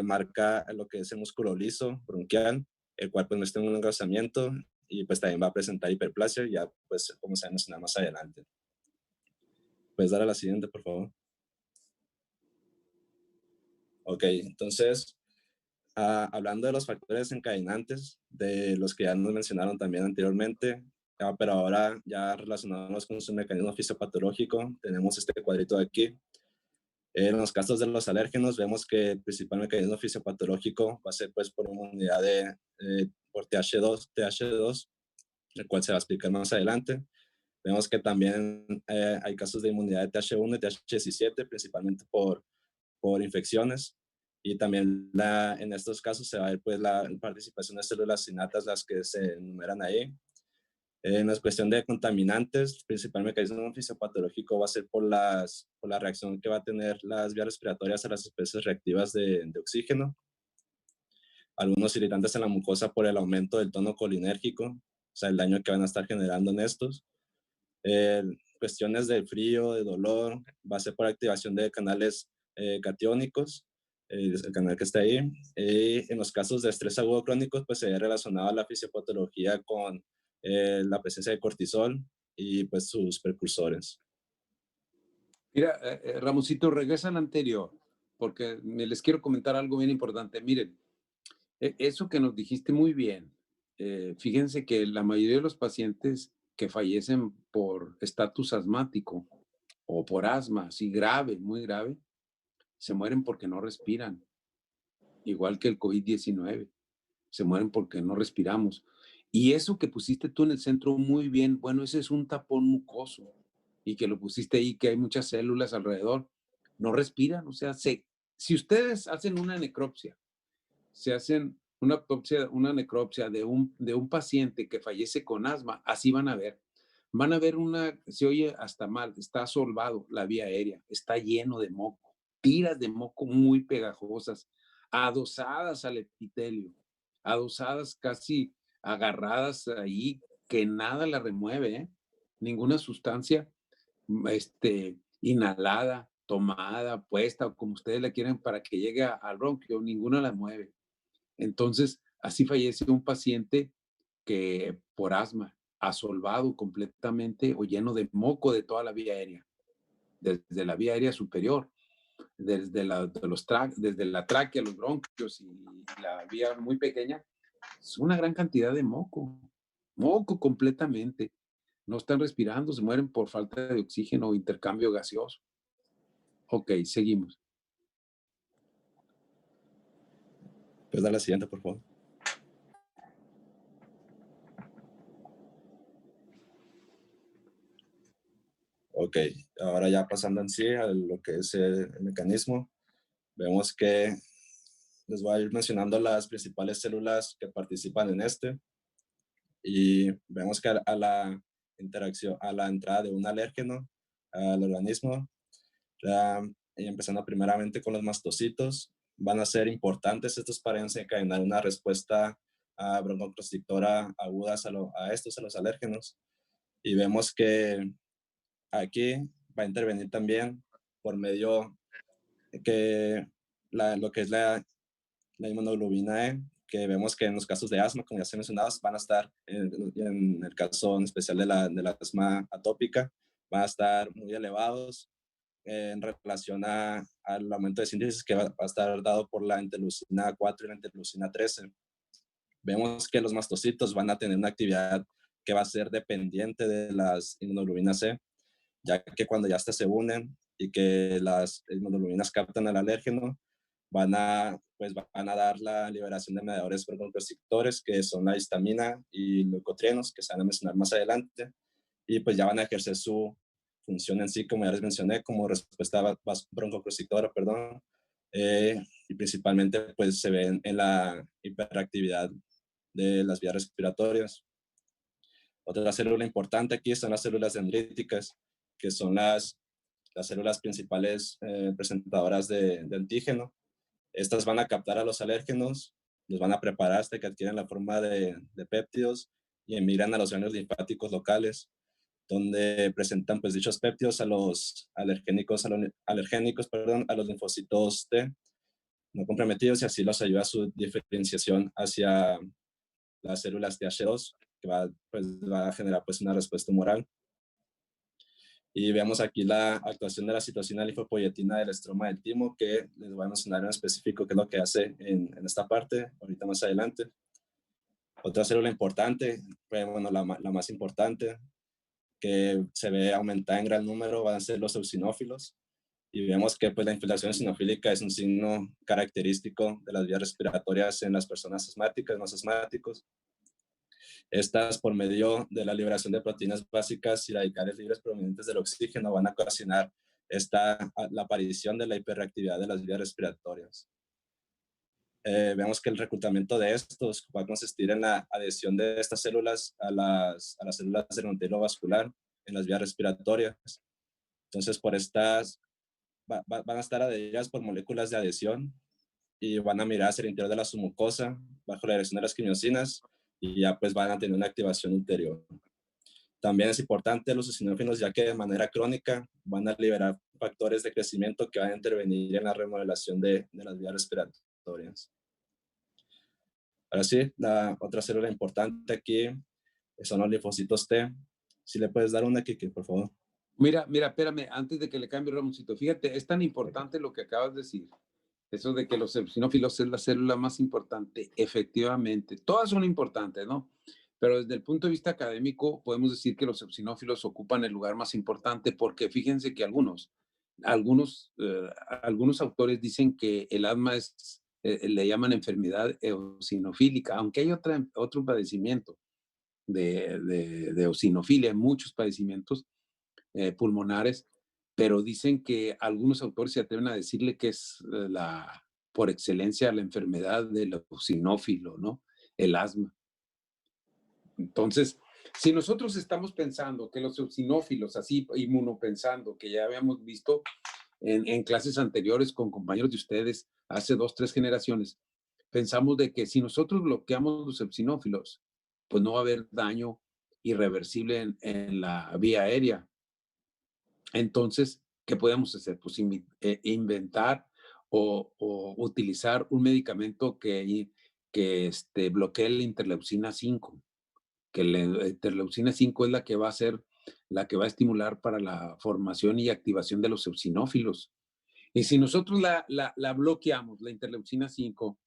marca lo que es el músculo liso bronquial, el cual pues muestra un engrosamiento y pues también va a presentar hiperplasia, ya pues como se va a mencionar más adelante. Puedes dar a la siguiente, por favor. Ok, entonces, hablando de los factores encadenantes, de los que ya nos mencionaron también anteriormente, pero ahora ya relacionados con su mecanismo fisiopatológico, tenemos este cuadrito de aquí. En los casos de los alérgenos, vemos que el principal mecanismo fisiopatológico va a ser pues por inmunidad por TH2, el cual se va a explicar más adelante. Vemos que también hay casos de inmunidad de TH1 y TH17, principalmente por infecciones. Y también en estos casos se va a ver pues la participación de células sinatas, las que se enumeran ahí. En la cuestión de contaminantes, el principal mecanismo fisiopatológico va a ser por la reacción que va a tener las vías respiratorias a las especies reactivas de oxígeno. Algunos irritantes en la mucosa por el aumento del tono colinérgico, o sea, el daño que van a estar generando en estos. Cuestiones de frío, de dolor, va a ser por activación de canales catiónicos, el canal que está ahí. En los casos de estrés agudo crónico, pues se ve relacionado a la fisiopatología con la presencia de cortisol y pues sus precursores. Mira, Ramosito, regresa al anterior, porque les quiero comentar algo bien importante. Miren, eso que nos dijiste muy bien. Fíjense que la mayoría de los pacientes que fallecen por estatus asmático o por asma, así grave, muy grave, se mueren porque no respiran, igual que el COVID-19, se mueren porque no respiramos. Y eso que pusiste tú en el centro muy bien, bueno, ese es un tapón mucoso y que lo pusiste ahí, que hay muchas células alrededor, no respiran, o sea, si ustedes hacen una necropsia, se hacen una autopsia, una necropsia de un paciente que fallece con asma, así van a ver. Van a ver se oye hasta mal, está solvado la vía aérea, está lleno de moco, tiras de moco muy pegajosas, adosadas al epitelio, adosadas casi agarradas ahí, que nada la remueve, ¿eh? Ninguna sustancia inhalada, tomada, puesta, o como ustedes la quieren para que llegue al bronquio, ninguna la mueve. Entonces, así fallece un paciente que por asma, asolvado completamente o lleno de moco de toda la vía aérea, desde la vía aérea superior, desde desde la tráquea, los bronquios y la vía muy pequeña, es una gran cantidad de moco completamente. No están respirando, se mueren por falta de oxígeno o intercambio gaseoso. Ok, seguimos. Puedes dar la siguiente, por favor. Ok, ahora ya pasando en sí a lo que es el mecanismo, vemos que les voy a ir mencionando las principales células que participan en este y vemos que a la interacción, a la entrada de un alérgeno al organismo, y empezando primeramente con los mastocitos, van a ser importantes estos para desencadenar una respuesta broncoconstrictora aguda a los alérgenos. Y vemos que aquí va a intervenir también por medio que lo que es la inmunoglobulina E, que vemos que en los casos de asma, como ya se mencionaba, van a estar, en el caso en especial de la asma atópica, van a estar muy elevados en relación al aumento de síntesis que va a estar dado por la interleucina 4 y la interleucina 13. Vemos que los mastocitos van a tener una actividad que va a ser dependiente de las inmunoglobulinas C, ya que cuando ya se unen y que las inmunoglobulinas captan el alérgeno, van a dar la liberación de mediadores broncoconstrictores, que son la histamina y leucotrienos, que se van a mencionar más adelante, y pues ya van a ejercer su función en sí, como ya les mencioné, como respuesta broncoconstrictora, perdón, y principalmente pues se ven en la hiperactividad de las vías respiratorias. Otra célula importante aquí son las células dendríticas, que son las células principales presentadoras de antígeno. Estas van a captar a los alérgenos, los van a preparar hasta que adquieren la forma de péptidos y emigran a los ganglios linfáticos locales. donde presentan pues dichos péptidos a los alergénicos, a los linfocitos T no comprometidos, y así los ayuda a su diferenciación hacia las células TH2, que va a generar pues una respuesta humoral. Y vemos aquí la actuación de la citosina linfopoyetina del estroma del timo, que les voy a mencionar en específico qué es lo que hace en esta parte, ahorita más adelante. Otra célula importante, bueno, la más importante, que se ve aumentada en gran número, van a ser los eosinófilos. Y vemos que pues, la infiltración eosinofílica es un signo característico de las vías respiratorias en las personas asmáticas, los asmáticos. Estas, por medio de la liberación de proteínas básicas y radicales libres provenientes del oxígeno, van a ocasionar la aparición de la hiperreactividad de las vías respiratorias. Vemos que el reclutamiento de estos va a consistir en la adhesión de estas células a las células del endotelio vascular en las vías respiratorias. Entonces, por estas van a estar adheridas por moléculas de adhesión y van a mirar hacia el interior de la submucosa bajo la dirección de las quimiosinas, y ya pues van a tener una activación ulterior. También es importante los eosinófilos, ya que de manera crónica van a liberar factores de crecimiento que van a intervenir en la remodelación de las vías respiratorias. Ahora sí, la otra célula importante aquí son los linfocitos T. Si le puedes dar una, Kiki, por favor. Mira, espérame, antes de que le cambie, Ramoncito, fíjate, es tan importante lo que acabas de decir. Eso de que los eosinófilos es la célula más importante, efectivamente. Todas son importantes, ¿no? Pero desde el punto de vista académico podemos decir que los eosinófilos ocupan el lugar más importante, porque fíjense que algunos autores dicen que el asma le llaman enfermedad eosinofílica, aunque hay otro padecimiento de eosinofilia, muchos padecimientos pulmonares, pero dicen que algunos autores se atreven a decirle que es por excelencia la enfermedad del eosinófilo, ¿no? El asma. Entonces, si nosotros estamos pensando que los eosinófilos, así inmunopensando, que ya habíamos visto en clases anteriores con compañeros de ustedes hace 2, 3 generaciones, pensamos de que si nosotros bloqueamos los eosinófilos, pues no va a haber daño irreversible en la vía aérea. Entonces, ¿qué podemos hacer? Pues inventar o utilizar un medicamento que bloquee la interleucina 5, que la interleucina 5 es la que va a estimular para la formación y activación de los eosinófilos. Y si nosotros la bloqueamos, la interleucina 5,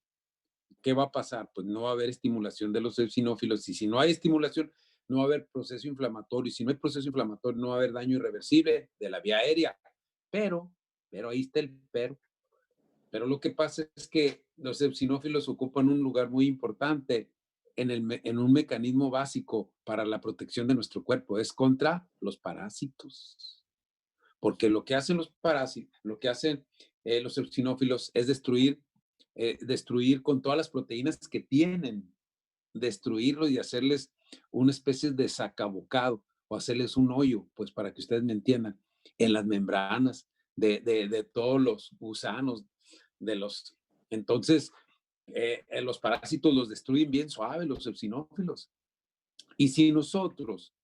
¿qué va a pasar? Pues no va a haber estimulación de los eosinófilos, y si no hay estimulación, no va a haber proceso inflamatorio, y si no hay proceso inflamatorio, no va a haber daño irreversible de la vía aérea. Pero ahí está el pero lo que pasa es que los eosinófilos ocupan un lugar muy importante en un mecanismo básico para la protección de nuestro cuerpo, es contra los parásitos. Porque lo que hacen los parásitos, lo que hacen los eosinófilos es destruir con todas las proteínas que tienen, destruirlos y hacerles una especie de sacabocado o hacerles un hoyo, pues para que ustedes me entiendan, en las membranas de todos los gusanos, entonces los parásitos los destruyen bien suave, los eosinófilos. Y si nosotros,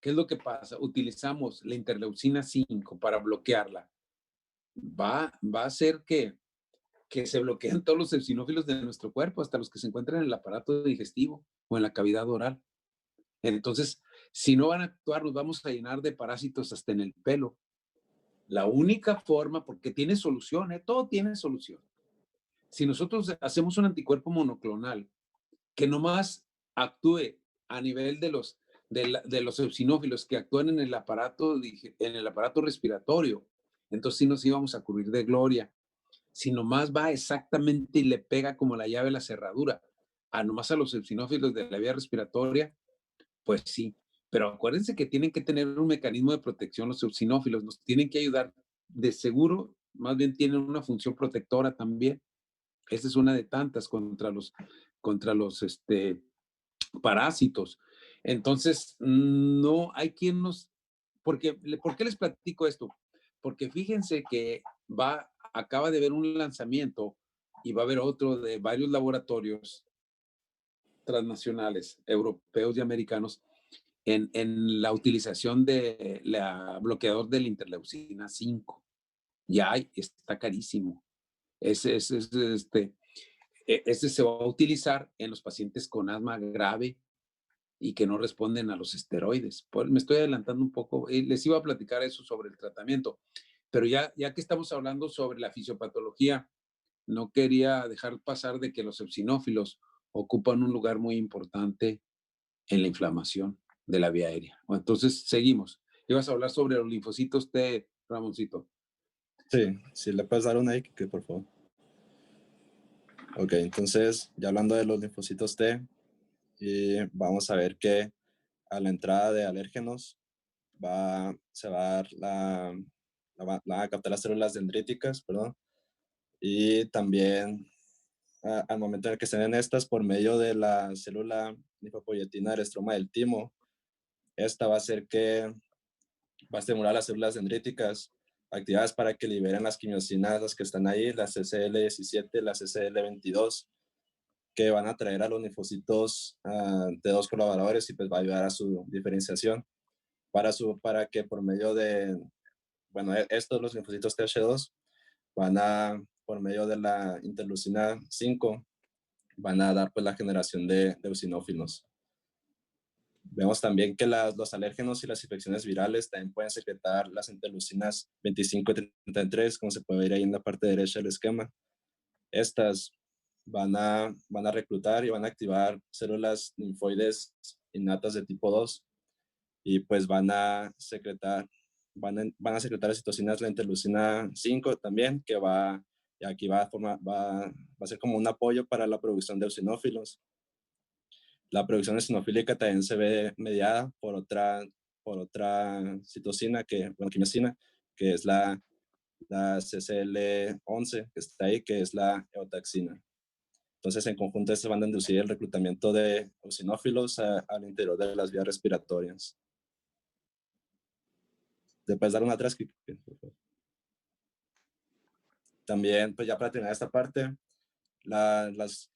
¿qué es lo que pasa? Utilizamos la interleucina 5 para bloquearla, va a hacer que se bloqueen todos los eosinófilos de nuestro cuerpo, hasta los que se encuentran en el aparato digestivo o en la cavidad oral. Entonces, si no van a actuar, nos vamos a llenar de parásitos hasta en el pelo. La única forma, porque tiene solución, todo tiene solución. Si nosotros hacemos un anticuerpo monoclonal que nomás actúe a nivel de los eosinófilos que actúan en el aparato respiratorio, entonces sí nos íbamos a cubrir de gloria. Si nomás va exactamente y le pega como la llave a la cerradura, nomás a los eosinófilos de la vía respiratoria, pues sí. Pero acuérdense que tienen que tener un mecanismo de protección los eosinófilos, nos tienen que ayudar de seguro, más bien tienen una función protectora también. Esa es una de tantas contra los parásitos. Entonces, no hay quien ¿por qué les platico esto? Porque fíjense que acaba de haber un lanzamiento y va a haber otro de varios laboratorios transnacionales, europeos y americanos, en la utilización de la bloqueador de la interleucina 5. Ya hay, está carísimo. Ese se va a utilizar en los pacientes con asma grave y que no responden a los esteroides. Me estoy adelantando un poco. Les iba a platicar eso sobre el tratamiento, pero ya que estamos hablando sobre la fisiopatología, no quería dejar pasar de que los eosinófilos ocupan un lugar muy importante en la inflamación de la vía aérea. Bueno, entonces, seguimos. Ibas a hablar sobre los linfocitos T, Ramoncito. Sí, si le puedes dar una ahí, que por favor. Ok, entonces, ya hablando de los linfocitos T, vamos a ver que a la entrada de alérgenos se va a dar van a captar las células dendríticas, perdón, y también al momento en el que estén en estas, por medio de la célula linfopoyetina del estroma del timo, esta va a hacer que va a estimular las células dendríticas activadas para que liberen las quimiosinas, las que están ahí, las CCL17, las CCL22, que van a traer a los linfocitos de dos colaboradores y pues va a ayudar a su diferenciación para que por medio de, bueno, estos, los linfocitos TH2, por medio de la interleucina 5, van a dar pues la generación de eosinófilos. Vemos también que los alérgenos y las infecciones virales también pueden secretar las interleucinas 25 y 33, como se puede ver ahí en la parte derecha del esquema. Estas van a reclutar y van a activar células linfoides innatas de tipo 2 y pues van a secretar las citocinas, la interleucina 5 también, que aquí va a ser como un apoyo para la producción de eosinófilos. La producción eosinofílica también se ve mediada por otra citocina, quimiosina, que es la CCL11, que está ahí, que es la eotaxina. Entonces, en conjunto, se van a inducir el reclutamiento de eosinófilos al interior de las vías respiratorias. ¿Le puedes dar una atrás? También, pues ya para terminar esta parte, las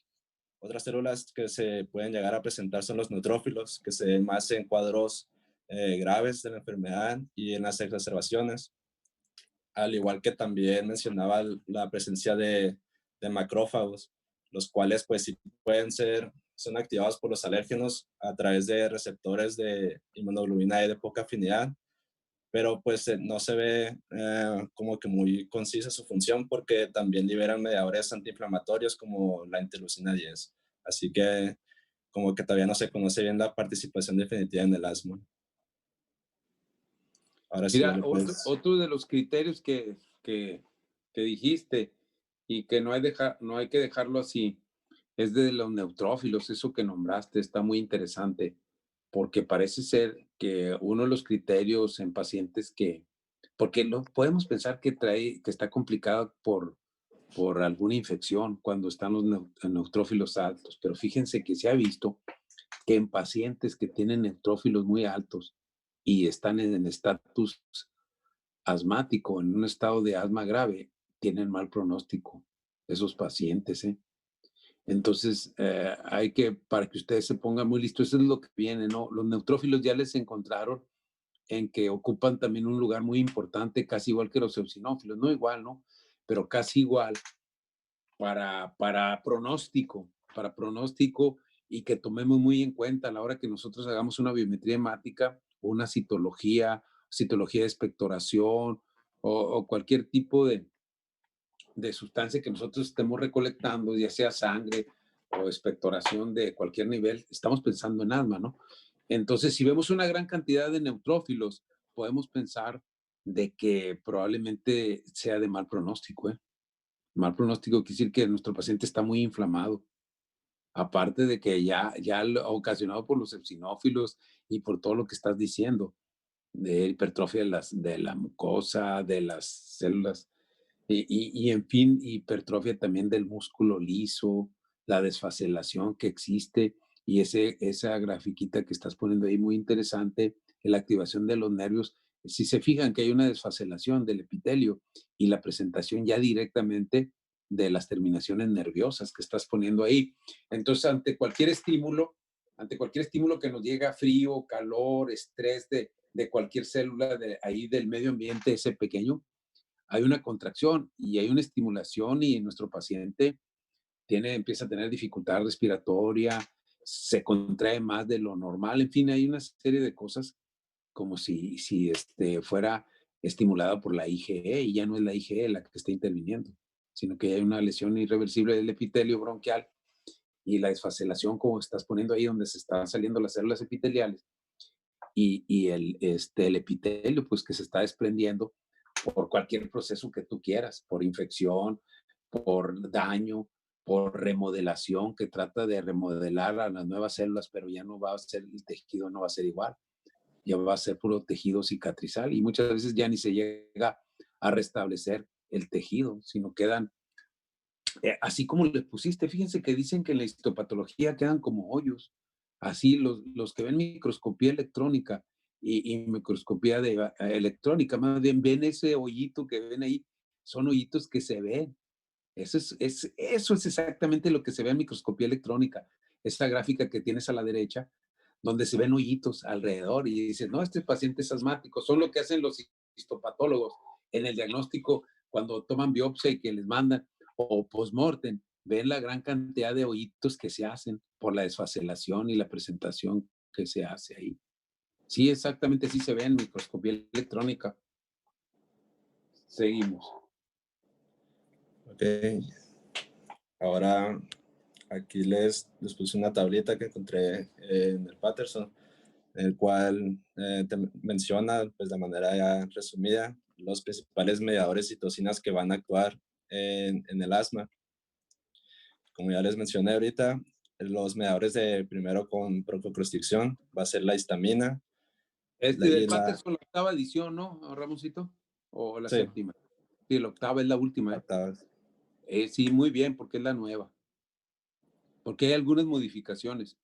otras células que se pueden llegar a presentar son los neutrófilos, que se ven más en cuadros graves de la enfermedad y en las exacerbaciones. Al igual que también mencionaba la presencia de macrófagos, los cuales pues sí son activados por los alérgenos a través de receptores de inmunoglobulina E de poca afinidad, pero pues no se ve como que muy concisa su función porque también liberan mediadores antiinflamatorios como la interleucina 10. Así que como que todavía no se conoce bien la participación definitiva en el asma. Ahora sí, Mira, otro de los criterios que dijiste y que no hay que dejarlo así es de los neutrófilos. Eso que nombraste está muy interesante porque parece ser que uno de los criterios en pacientes porque podemos pensar que está complicado por alguna infección cuando están los neutrófilos altos, pero fíjense que se ha visto que en pacientes que tienen neutrófilos muy altos y están en estatus asmático, en un estado de asma grave, tienen mal pronóstico esos pacientes, ¿eh? Entonces, para que ustedes se pongan muy listos, eso es lo que viene, ¿no? Los neutrófilos ya les encontraron en que ocupan también un lugar muy importante, casi igual que los eosinófilos, no igual, ¿no? Pero casi igual para pronóstico y que tomemos muy en cuenta a la hora que nosotros hagamos una biometría hemática o una citología de expectoración o cualquier tipo de sustancia que nosotros estemos recolectando, ya sea sangre o expectoración de cualquier nivel, estamos pensando en asma, ¿no? Entonces, si vemos una gran cantidad de neutrófilos, podemos pensar de que probablemente sea de mal pronóstico, ¿eh? Mal pronóstico quiere decir que nuestro paciente está muy inflamado. Aparte de que ya ocasionado por los eosinófilos y por todo lo que estás diciendo, de hipertrofia de la mucosa, de las células, y en fin, hipertrofia también del músculo liso, la desfacelación que existe, y esa grafiquita que estás poniendo ahí muy interesante, la activación de los nervios. Si se fijan que hay una desfacelación del epitelio y la presentación ya directamente de las terminaciones nerviosas que estás poniendo ahí. Entonces, ante cualquier estímulo, ante cualquier estímulo que nos llega, frío, calor, estrés de cualquier célula ahí del medio ambiente, ese pequeño, hay una contracción y hay una estimulación y nuestro paciente empieza a tener dificultad respiratoria, se contrae más de lo normal, en fin, hay una serie de cosas como si fuera estimulada por la IgE y ya no es la IgE la que está interviniendo, sino que hay una lesión irreversible del epitelio bronquial y la desfacelación, como estás poniendo ahí, donde se están saliendo las células epiteliales y el epitelio, pues que se está desprendiendo por cualquier proceso que tú quieras, por infección, por daño, por remodelación, que trata de remodelar a las nuevas células, pero ya no va a ser, el tejido no va a ser igual, ya va a ser puro tejido cicatrizal y muchas veces ya ni se llega a restablecer el tejido, sino quedan, así como le pusiste, fíjense que dicen que en la histopatología quedan como hoyos, así los que ven microscopía electrónica y microscopía electrónica, más bien ven ese hoyito que ven ahí, son hoyitos que se ven. Eso es exactamente lo que se ve en microscopía electrónica, esa gráfica que tienes a la derecha, donde se ven hoyitos alrededor y dices, no, este paciente es asmático, son lo que hacen los histopatólogos en el diagnóstico cuando toman biopsia y que les mandan, o post-mortem, ven la gran cantidad de hoyitos que se hacen por la desfacelación y la presentación que se hace ahí. Sí, exactamente, sí se ve en microscopía electrónica. Seguimos. Ok, ahora aquí les puse una tablita que encontré en el Patterson, en el cual te menciona, pues de manera ya resumida, los principales mediadores citocinas que van a actuar en el asma. Como ya les mencioné ahorita, los mediadores de primero con broncoconstricción va a ser la histamina. Del Patterson, la octava edición, ¿no, Ramoncito? ¿O la Sí, séptima? Sí, la octava es la última. la octava. Sí, muy bien, porque es la nueva. Porque hay algunas modificaciones.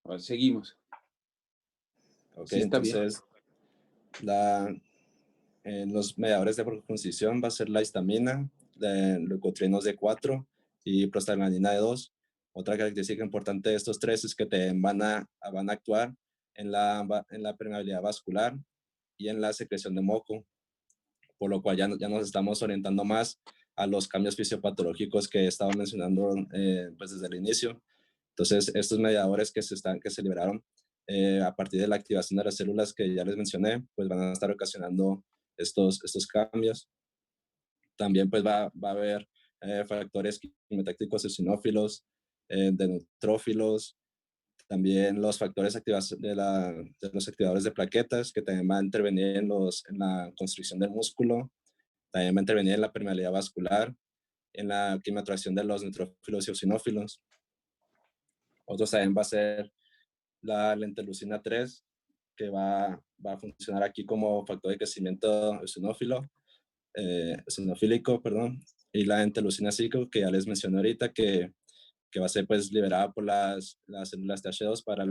A ver, seguimos. Ok, Sí, está bien. entonces los mediadores de broncoconstricción va a ser la histamina, leukotrienos D4 y prostaglandina D2. Otra característica importante de estos tres es que van a actuar en la permeabilidad vascular y en la secreción de moco, por lo cual ya nos estamos orientando más a los cambios fisiopatológicos que estaba mencionando pues desde el inicio. Entonces, estos mediadores que se liberaron a partir de la activación de las células que ya les mencioné, pues van a estar ocasionando estos cambios. También pues va a haber factores quimiotácticos eosinófilos, de neutrófilos, también los factores de los activadores de plaquetas, que también van a intervenir en la constricción del músculo, también va a intervenir en la permeabilidad vascular, en la quimiotracción de los neutrófilos y eosinófilos. Otros también va a ser la lentelucina 3, que va a funcionar aquí como factor de crecimiento eosinofílico, perdón, y la entelucina 5, que ya les mencioné ahorita, que va a ser pues liberada por las células TH2 para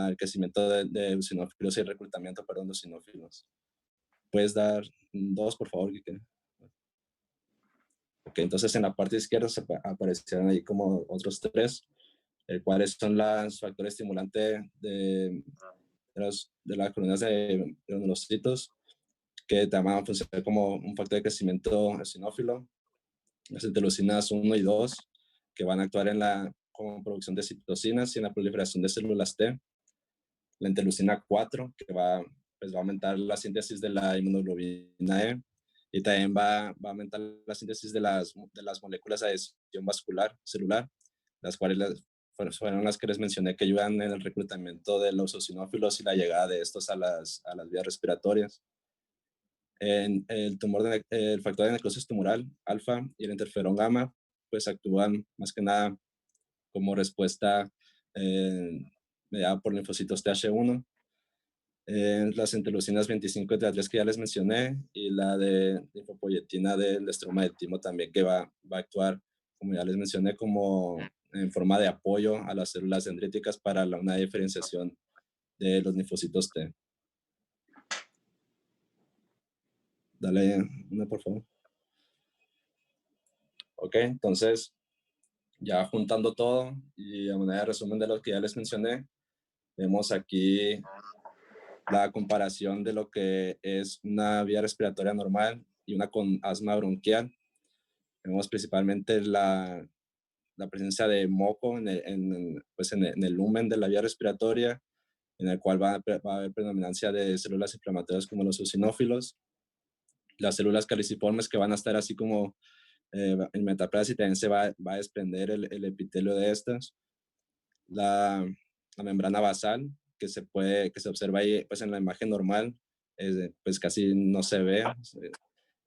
el crecimiento de eosinófilos y el reclutamiento, perdón, de eosinófilos. ¿Puedes dar 2, por favor, Kike? Ok, entonces en la parte izquierda aparecieron ahí como otros 3, cuáles son los factores estimulantes de las colonias de granulocitos, que también van a funcionar como un factor de crecimiento eosinófilo. Las interleucinas 1 y 2, que van a actuar como producción de citocinas y en la proliferación de células T. La interleucina 4, que pues va a aumentar la síntesis de la inmunoglobulina E, y también va a aumentar la síntesis de las moléculas de adhesión vascular celular, las cuales fueron las que les mencioné que ayudan en el reclutamiento de los eosinófilos y la llegada de estos a las vías respiratorias. El factor de necrosis tumoral alfa y el interferón gamma pues actúan más que nada como respuesta mediada por linfocitos TH1. Las interleucinas 25 y 33 que ya les mencioné, y la de linfopoyetina del estroma de timo también, que va a actuar, como ya les mencioné, como en forma de apoyo a las células dendríticas para una diferenciación de los linfocitos T. Dale una, por favor. Ok, entonces, Ya juntando todo y a manera de resumen de lo que ya les mencioné, vemos aquí la comparación de lo que es una vía respiratoria normal y una con asma bronquial. Vemos principalmente la presencia de moco pues en el lumen de la vía respiratoria, en el cual va a haber predominancia de células inflamatorias como los eosinófilos, las células caliciformes que van a estar así como en metaplasia, y también va a desprender el epitelio de estas, la membrana basal que se observa ahí pues en la imagen normal, pues casi no se ve,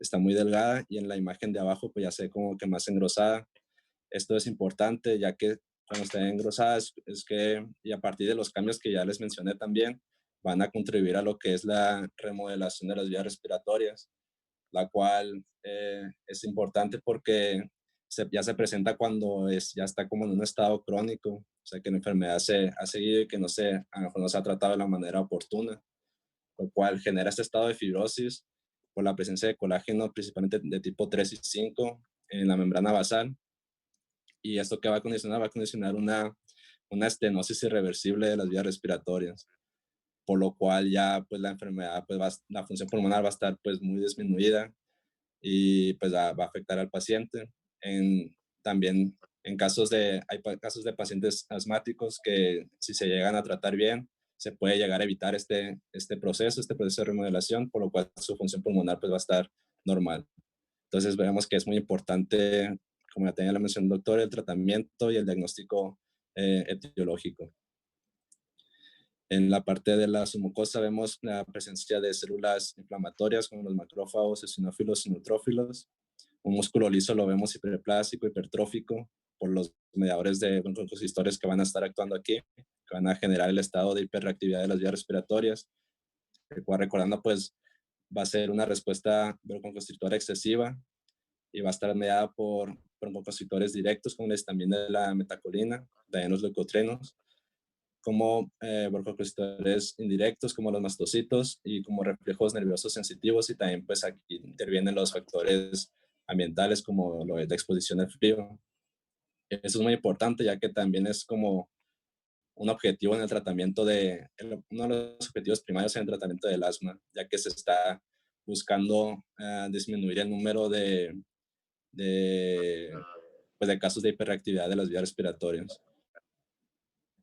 está muy delgada, y en la imagen de abajo pues ya se ve como que más engrosada. Esto es importante, ya que cuando estén engrosadas es que, y a partir de los cambios que ya les mencioné también, van a contribuir a lo que es la remodelación de las vías respiratorias, la cual es importante porque ya se presenta cuando ya está como en un estado crónico, o sea que la enfermedad ha seguido y que a lo mejor no se ha tratado de la manera oportuna, lo cual genera este estado de fibrosis por la presencia de colágeno, principalmente de tipo 3 y 5 en la membrana basal. Y esto que va a condicionar una estenosis irreversible de las vías respiratorias, por lo cual ya pues la enfermedad, pues la función pulmonar va a estar pues muy disminuida y pues va a afectar al paciente. También hay casos de pacientes asmáticos que si se llegan a tratar bien, se puede llegar a evitar este proceso de remodelación, por lo cual su función pulmonar pues va a estar normal. Entonces vemos que es muy importante, como ya tenía la mención el doctor, el tratamiento y el diagnóstico etiológico. En la parte de la submucosa vemos la presencia de células inflamatorias como los macrófagos, eosinófilos y neutrófilos. Un músculo liso lo vemos hiperplásico, hipertrófico, por los mediadores de broncoconstrictores que van a estar actuando aquí, que van a generar el estado de hiperreactividad de las vías respiratorias. Recordando, pues, va a ser una respuesta broncoconstrictora excesiva y va a estar mediada por broncoconstrictores directos, como les también de la metacolina, también los leucotrenos, como broncoconstrictores indirectos, como los mastocitos, y como reflejos nerviosos sensitivos, y también pues aquí intervienen los factores ambientales como la exposición al frío. Eso es muy importante, ya que también es como un objetivo en el tratamiento uno de los objetivos primarios en el tratamiento del asma, ya que se está buscando disminuir el número pues de casos de hiperreactividad de las vías respiratorias.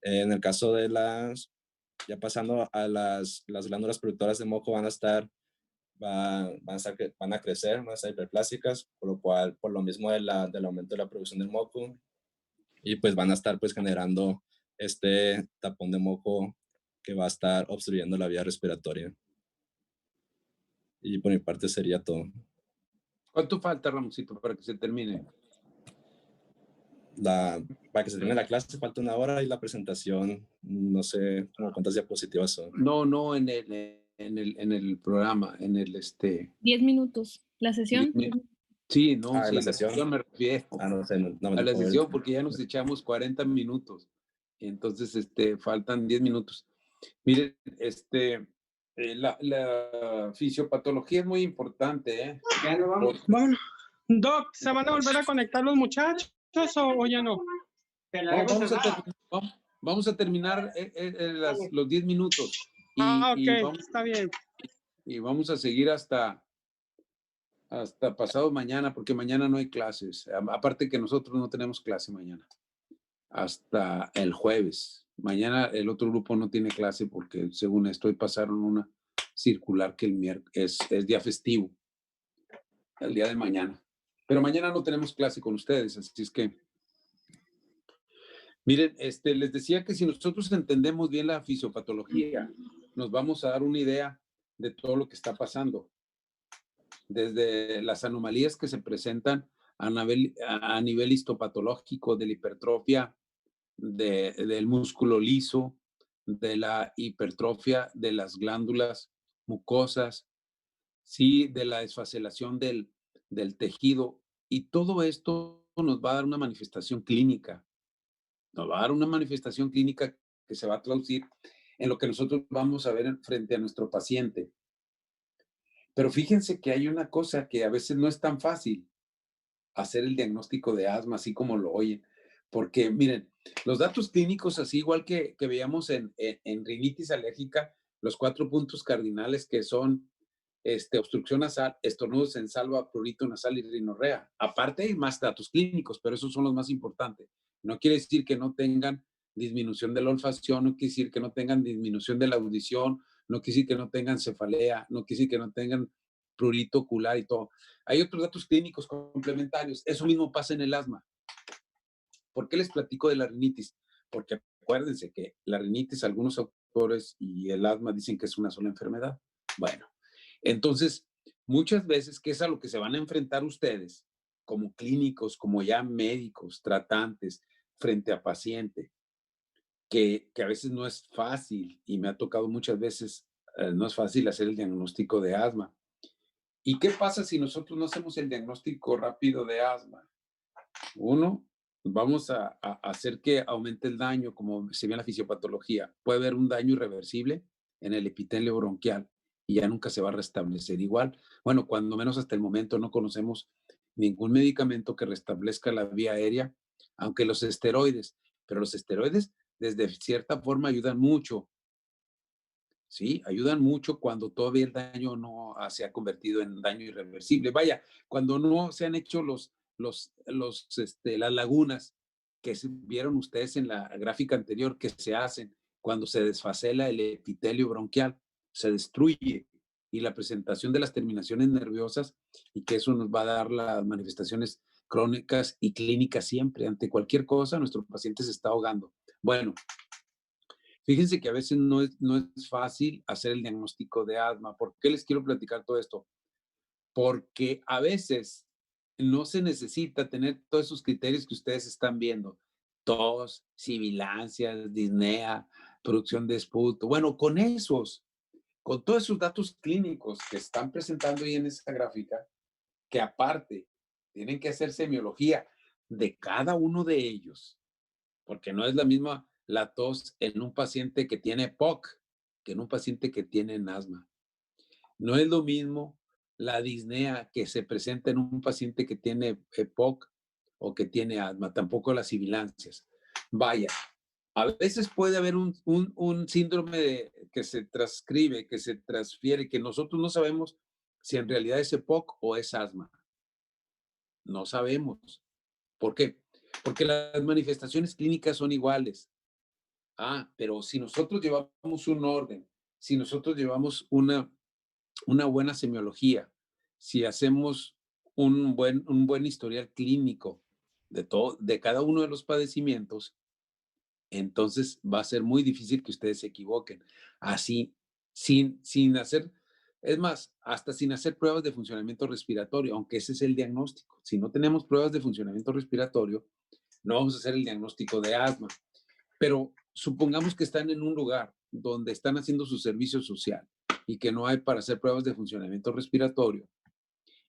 En el caso de ya pasando a las glándulas productoras de moco, van a crecer, van a estar hiperplásicas, por lo mismo del aumento de la producción del moco, y pues van a estar pues generando este tapón de moco que va a estar obstruyendo la vía respiratoria. Y por mi parte sería todo. ¿Cuánto falta, Ramoncito, para que se termine? Para que se termine la clase falta 1 hora, y la presentación, no sé cuántas diapositivas son. No, en el programa, 10 minutos. La sesión. Sí, no, sí, la sesión me refiero. No sé, no A la sesión, porque ya nos echamos 40 minutos. Entonces, faltan 10 minutos. Miren, la fisiopatología es muy importante, ¿eh? Ya no vamos. Bueno, Doc, ¿se van a volver a conectar los muchachos o ya no? Vamos a terminar los 10 minutos. Ok, está bien. Y vamos a seguir hasta pasado mañana, porque mañana no hay clases. Aparte que nosotros no tenemos clase mañana. Hasta el jueves. Mañana el otro grupo no tiene clase porque, según esto, pasaron una circular que el miércoles es día festivo, el día de mañana. Pero mañana no tenemos clase con ustedes, así es que miren, les decía que si nosotros entendemos bien la fisiopatología, nos vamos a dar una idea de todo lo que está pasando. Desde las anomalías que se presentan a nivel histopatológico de la hipertrofia del músculo liso, de la hipertrofia de las glándulas mucosas, sí, de la desfacelación del tejido. Y todo esto nos va a dar una manifestación clínica. Nos va a dar una manifestación clínica que se va a traducir en lo que nosotros vamos a ver frente a nuestro paciente. Pero fíjense que hay una cosa que a veces no es tan fácil: hacer el diagnóstico de asma, así como lo oyen, Porque miren, los datos clínicos, así igual que veíamos en rinitis alérgica, los 4 puntos cardinales que son obstrucción nasal, estornudos en salva, prurito nasal y rinorrea. Aparte hay más datos clínicos, pero esos son los más importantes. No quiere decir que no tengan disminución de la olfacción, no quiere decir que no tengan disminución de la audición, no quiere decir que no tengan cefalea, no quiere decir que no tengan prurito ocular y todo. Hay otros datos clínicos complementarios. Eso mismo pasa en el asma. ¿Por qué les platico de la rinitis? Porque acuérdense que la rinitis, algunos autores y el asma dicen que es una sola enfermedad. Bueno, entonces, muchas veces, ¿qué es a lo que se van a enfrentar ustedes como clínicos, como ya médicos, tratantes, frente a paciente? Que a veces no es fácil, y me ha tocado muchas veces, no es fácil hacer el diagnóstico de asma. ¿Y qué pasa si nosotros no hacemos el diagnóstico rápido de asma? Uno, vamos a hacer que aumente el daño, como se ve en la fisiopatología. Puede haber un daño irreversible en el epitelio bronquial y ya nunca se va a restablecer igual. Bueno, cuando menos hasta el momento no conocemos ningún medicamento que restablezca la vía aérea, aunque los esteroides, pero los esteroides desde cierta forma ayudan mucho, ¿sí? Ayudan mucho cuando todavía el daño no se ha convertido en daño irreversible. Vaya, cuando no se han hecho las lagunas que vieron ustedes en la gráfica anterior que se hacen cuando se desfacela el epitelio bronquial, se destruye y la presentación de las terminaciones nerviosas y que eso nos va a dar las manifestaciones crónicas y clínicas siempre. Ante cualquier cosa, nuestro paciente se está ahogando. Bueno, fíjense que a veces no es fácil hacer el diagnóstico de asma. ¿Por qué les quiero platicar todo esto? Porque a veces no se necesita tener todos esos criterios que ustedes están viendo. Tos, sibilancias, disnea, producción de esputo. Bueno, con todos esos datos clínicos que están presentando ahí en esta gráfica, que aparte tienen que hacer semiología de cada uno de ellos, porque no es la misma la tos en un paciente que tiene POC que en un paciente que tiene asma. No es lo mismo la disnea que se presenta en un paciente que tiene POC o que tiene asma, tampoco las sibilancias. Vaya, a veces puede haber un síndrome que se transcribe, que se transfiere, que nosotros no sabemos si en realidad es POC o es asma. No sabemos. ¿Por qué? Porque las manifestaciones clínicas son iguales. Pero si nosotros llevamos un orden, si nosotros llevamos una buena semiología, si hacemos un buen historial clínico de cada uno de los padecimientos, entonces va a ser muy difícil que ustedes se equivoquen. Así, sin hacer, es más, hasta sin hacer pruebas de funcionamiento respiratorio, aunque ese es el diagnóstico. Si no tenemos pruebas de funcionamiento respiratorio, no vamos a hacer el diagnóstico de asma. Pero supongamos que están en un lugar donde están haciendo su servicio social y que no hay para hacer pruebas de funcionamiento respiratorio.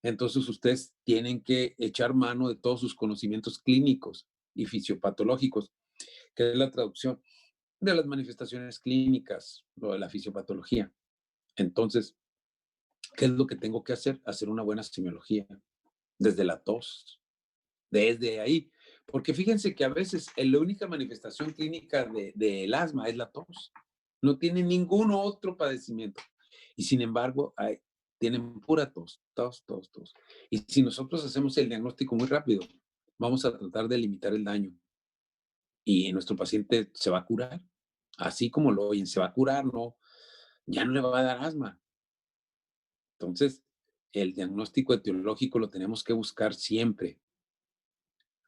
Entonces ustedes tienen que echar mano de todos sus conocimientos clínicos y fisiopatológicos, que es la traducción de las manifestaciones clínicas, lo de la fisiopatología. Entonces, ¿qué es lo que tengo que hacer? Hacer una buena semiología desde la tos, desde ahí. Porque fíjense que a veces la única manifestación clínica del asma es la tos. No tiene ningún otro padecimiento. Y sin embargo, tienen pura tos. Y si nosotros hacemos el diagnóstico muy rápido, vamos a tratar de limitar el daño. Y nuestro paciente se va a curar. Así como lo oyen, se va a curar, ¿no? Ya no le va a dar asma. Entonces, el diagnóstico etiológico lo tenemos que buscar siempre.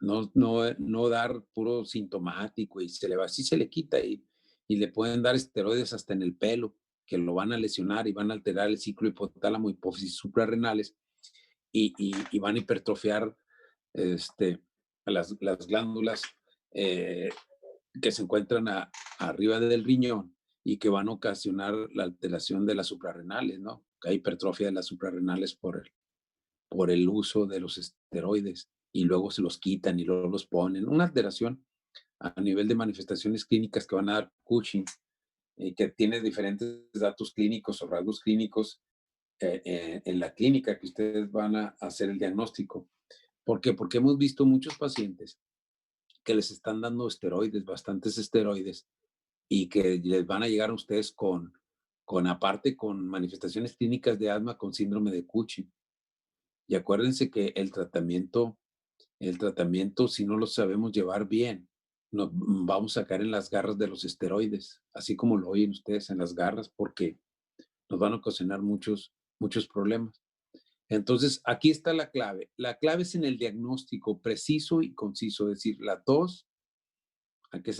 No dar puro sintomático y así se le quita y le pueden dar esteroides hasta en el pelo, que lo van a lesionar y van a alterar el ciclo hipotálamo, hipófisis suprarrenales y van a hipertrofiar las glándulas que se encuentran arriba del riñón y que van a ocasionar la alteración de las suprarrenales, ¿no? Que hay hipertrofia de las suprarrenales por el uso de los esteroides y luego se los quitan y luego los ponen. Una alteración a nivel de manifestaciones clínicas que van a dar Cushing, que tiene diferentes datos clínicos o rasgos clínicos en la clínica que ustedes van a hacer el diagnóstico. ¿Por qué? Porque hemos visto muchos pacientes que les están dando esteroides, bastantes esteroides, y que les van a llegar a ustedes aparte, con manifestaciones clínicas de asma con síndrome de Cushing. Y acuérdense que el tratamiento, si no lo sabemos llevar bien, nos vamos a caer en las garras de los esteroides, así como lo oyen ustedes, en las garras, porque nos van a ocasionar muchos, muchos problemas. Entonces, aquí está la clave. La clave es en el diagnóstico preciso y conciso, es decir, la tos, hay que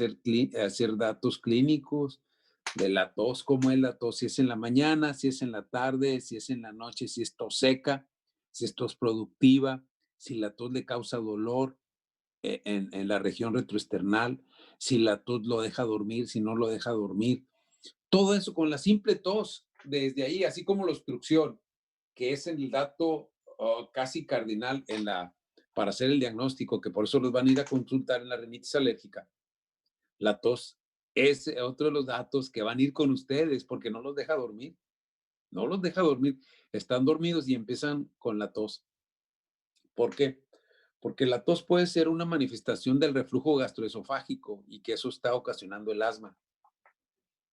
hacer datos clínicos de la tos, cómo es la tos, si es en la mañana, si es en la tarde, si es en la noche, si es tos seca, si es tos productiva, si la tos le causa dolor en la región retroesternal, si la tos lo deja dormir, si no lo deja dormir. Todo eso con la simple tos, desde ahí, así como la obstrucción, que es el dato casi cardinal para hacer el diagnóstico, que por eso los van a ir a consultar en la rinitis alérgica. La tos es otro de los datos que van a ir con ustedes porque no los deja dormir. No los deja dormir. Están dormidos y empiezan con la tos. ¿Por qué? Porque la tos puede ser una manifestación del reflujo gastroesofágico y que eso está ocasionando el asma.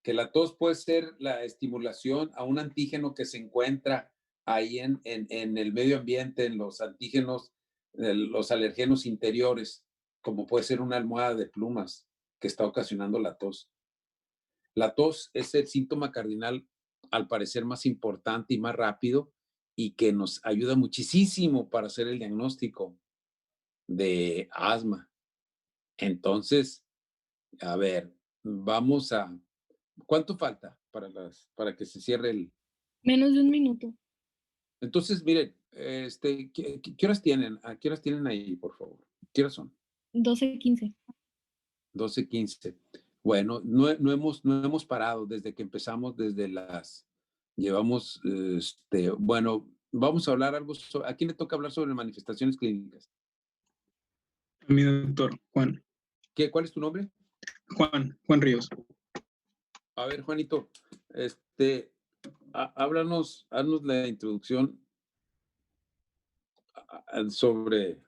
Que la tos puede ser la estimulación a un antígeno que se encuentra ahí en el medio ambiente, en los antígenos, los alergenos interiores, como puede ser una almohada de plumas que está ocasionando la tos. La tos es el síntoma cardinal, al parecer, más importante y más rápido y que nos ayuda muchísimo para hacer el diagnóstico de asma. Entonces, a ver, vamos a... ¿Cuánto falta para que se cierre el...? Menos de un minuto. Entonces, miren, ¿qué horas tienen? ¿A qué horas tienen ahí, por favor? ¿Qué horas son? 12:15. 12:15. Bueno, no hemos parado desde que empezamos, llevamos, bueno, vamos a hablar algo, ¿a quién le toca hablar sobre manifestaciones clínicas? A mi doctor, Juan. ¿Cuál es tu nombre? Juan Ríos. A ver, Juanito, háblanos, haznos la introducción sobre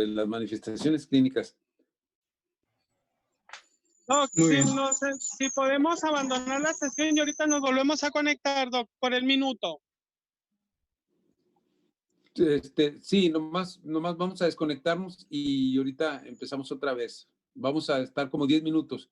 las manifestaciones clínicas. Doc, no sé, si podemos abandonar la sesión y ahorita nos volvemos a conectar, Doc, por el minuto. Sí, nomás vamos a desconectarnos y ahorita empezamos otra vez. Vamos a estar como 10 minutos.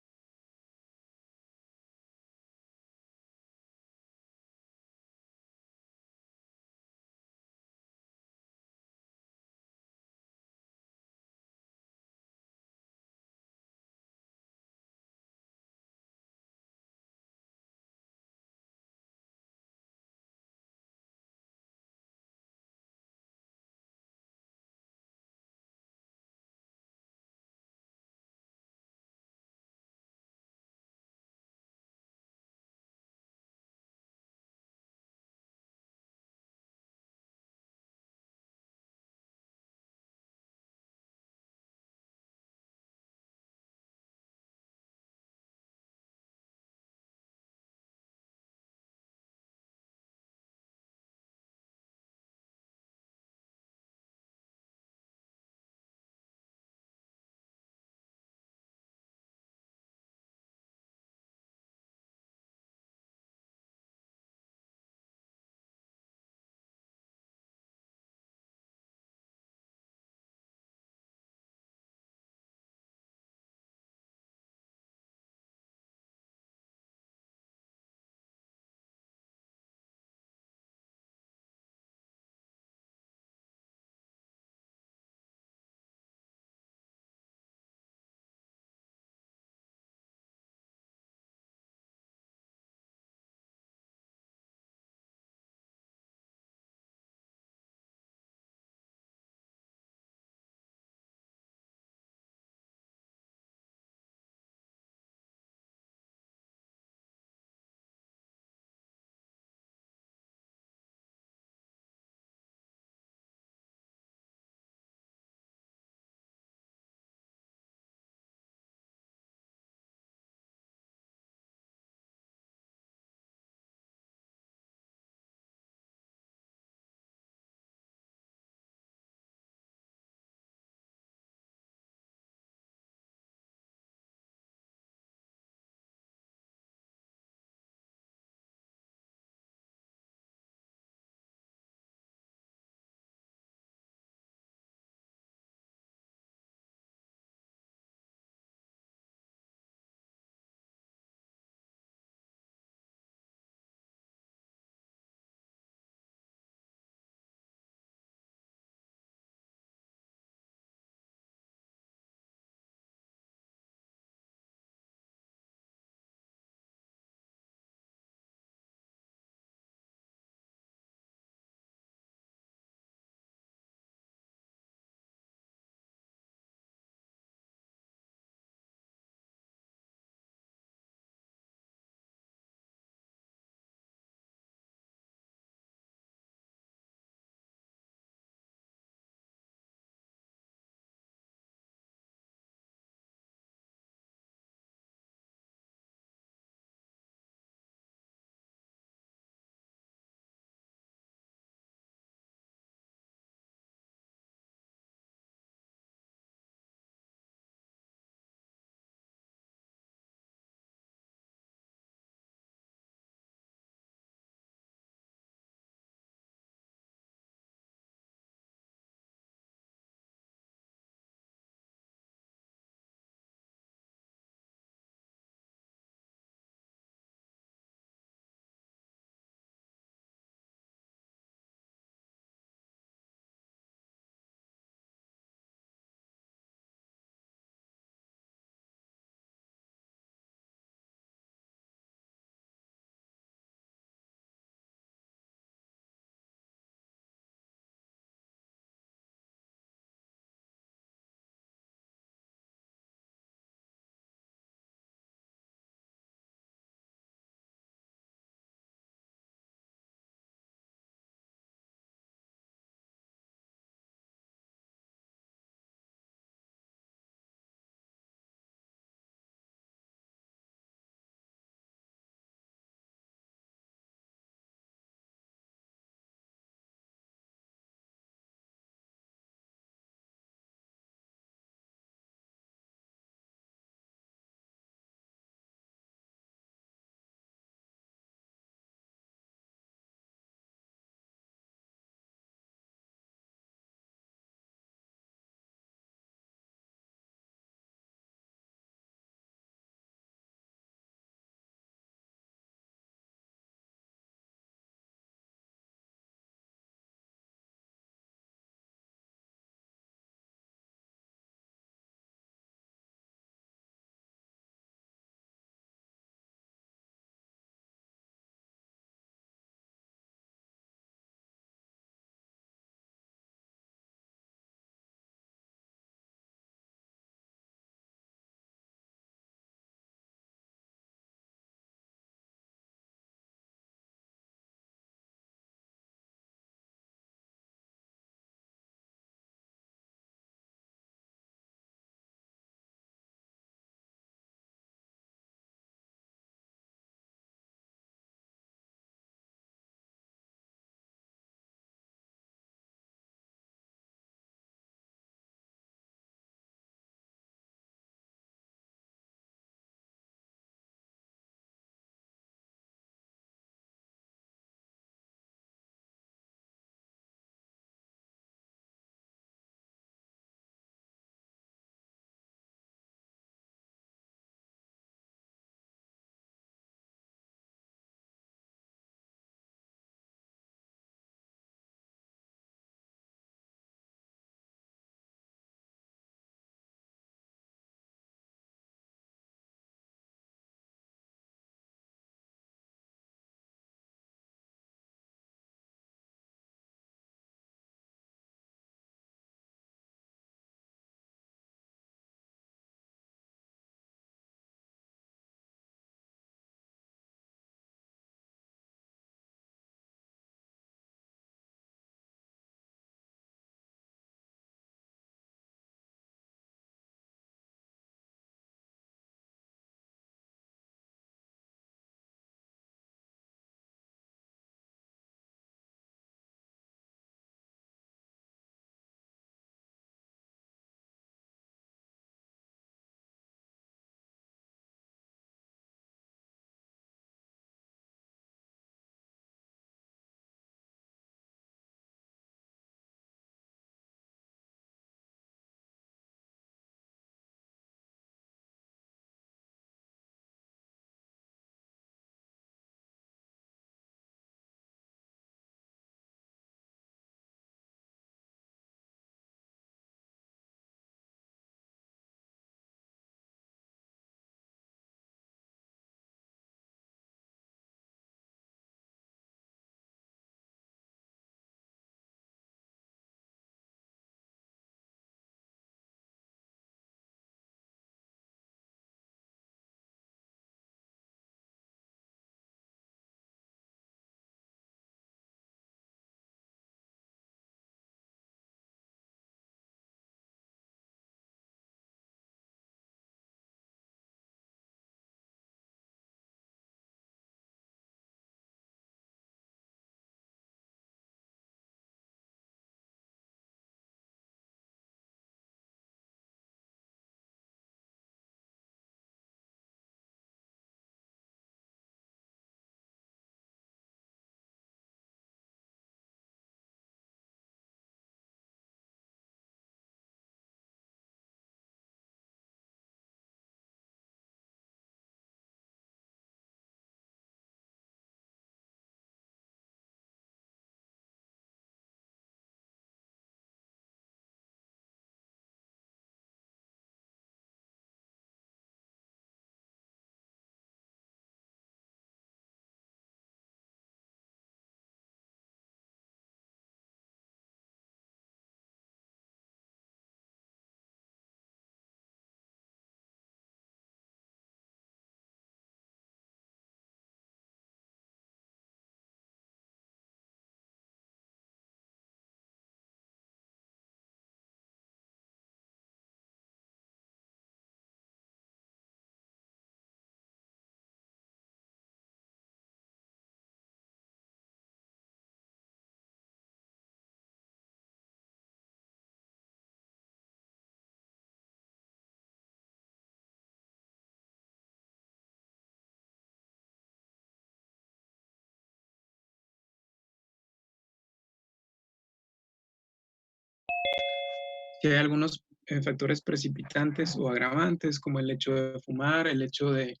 Si hay algunos factores precipitantes o agravantes, como el hecho de fumar, el hecho de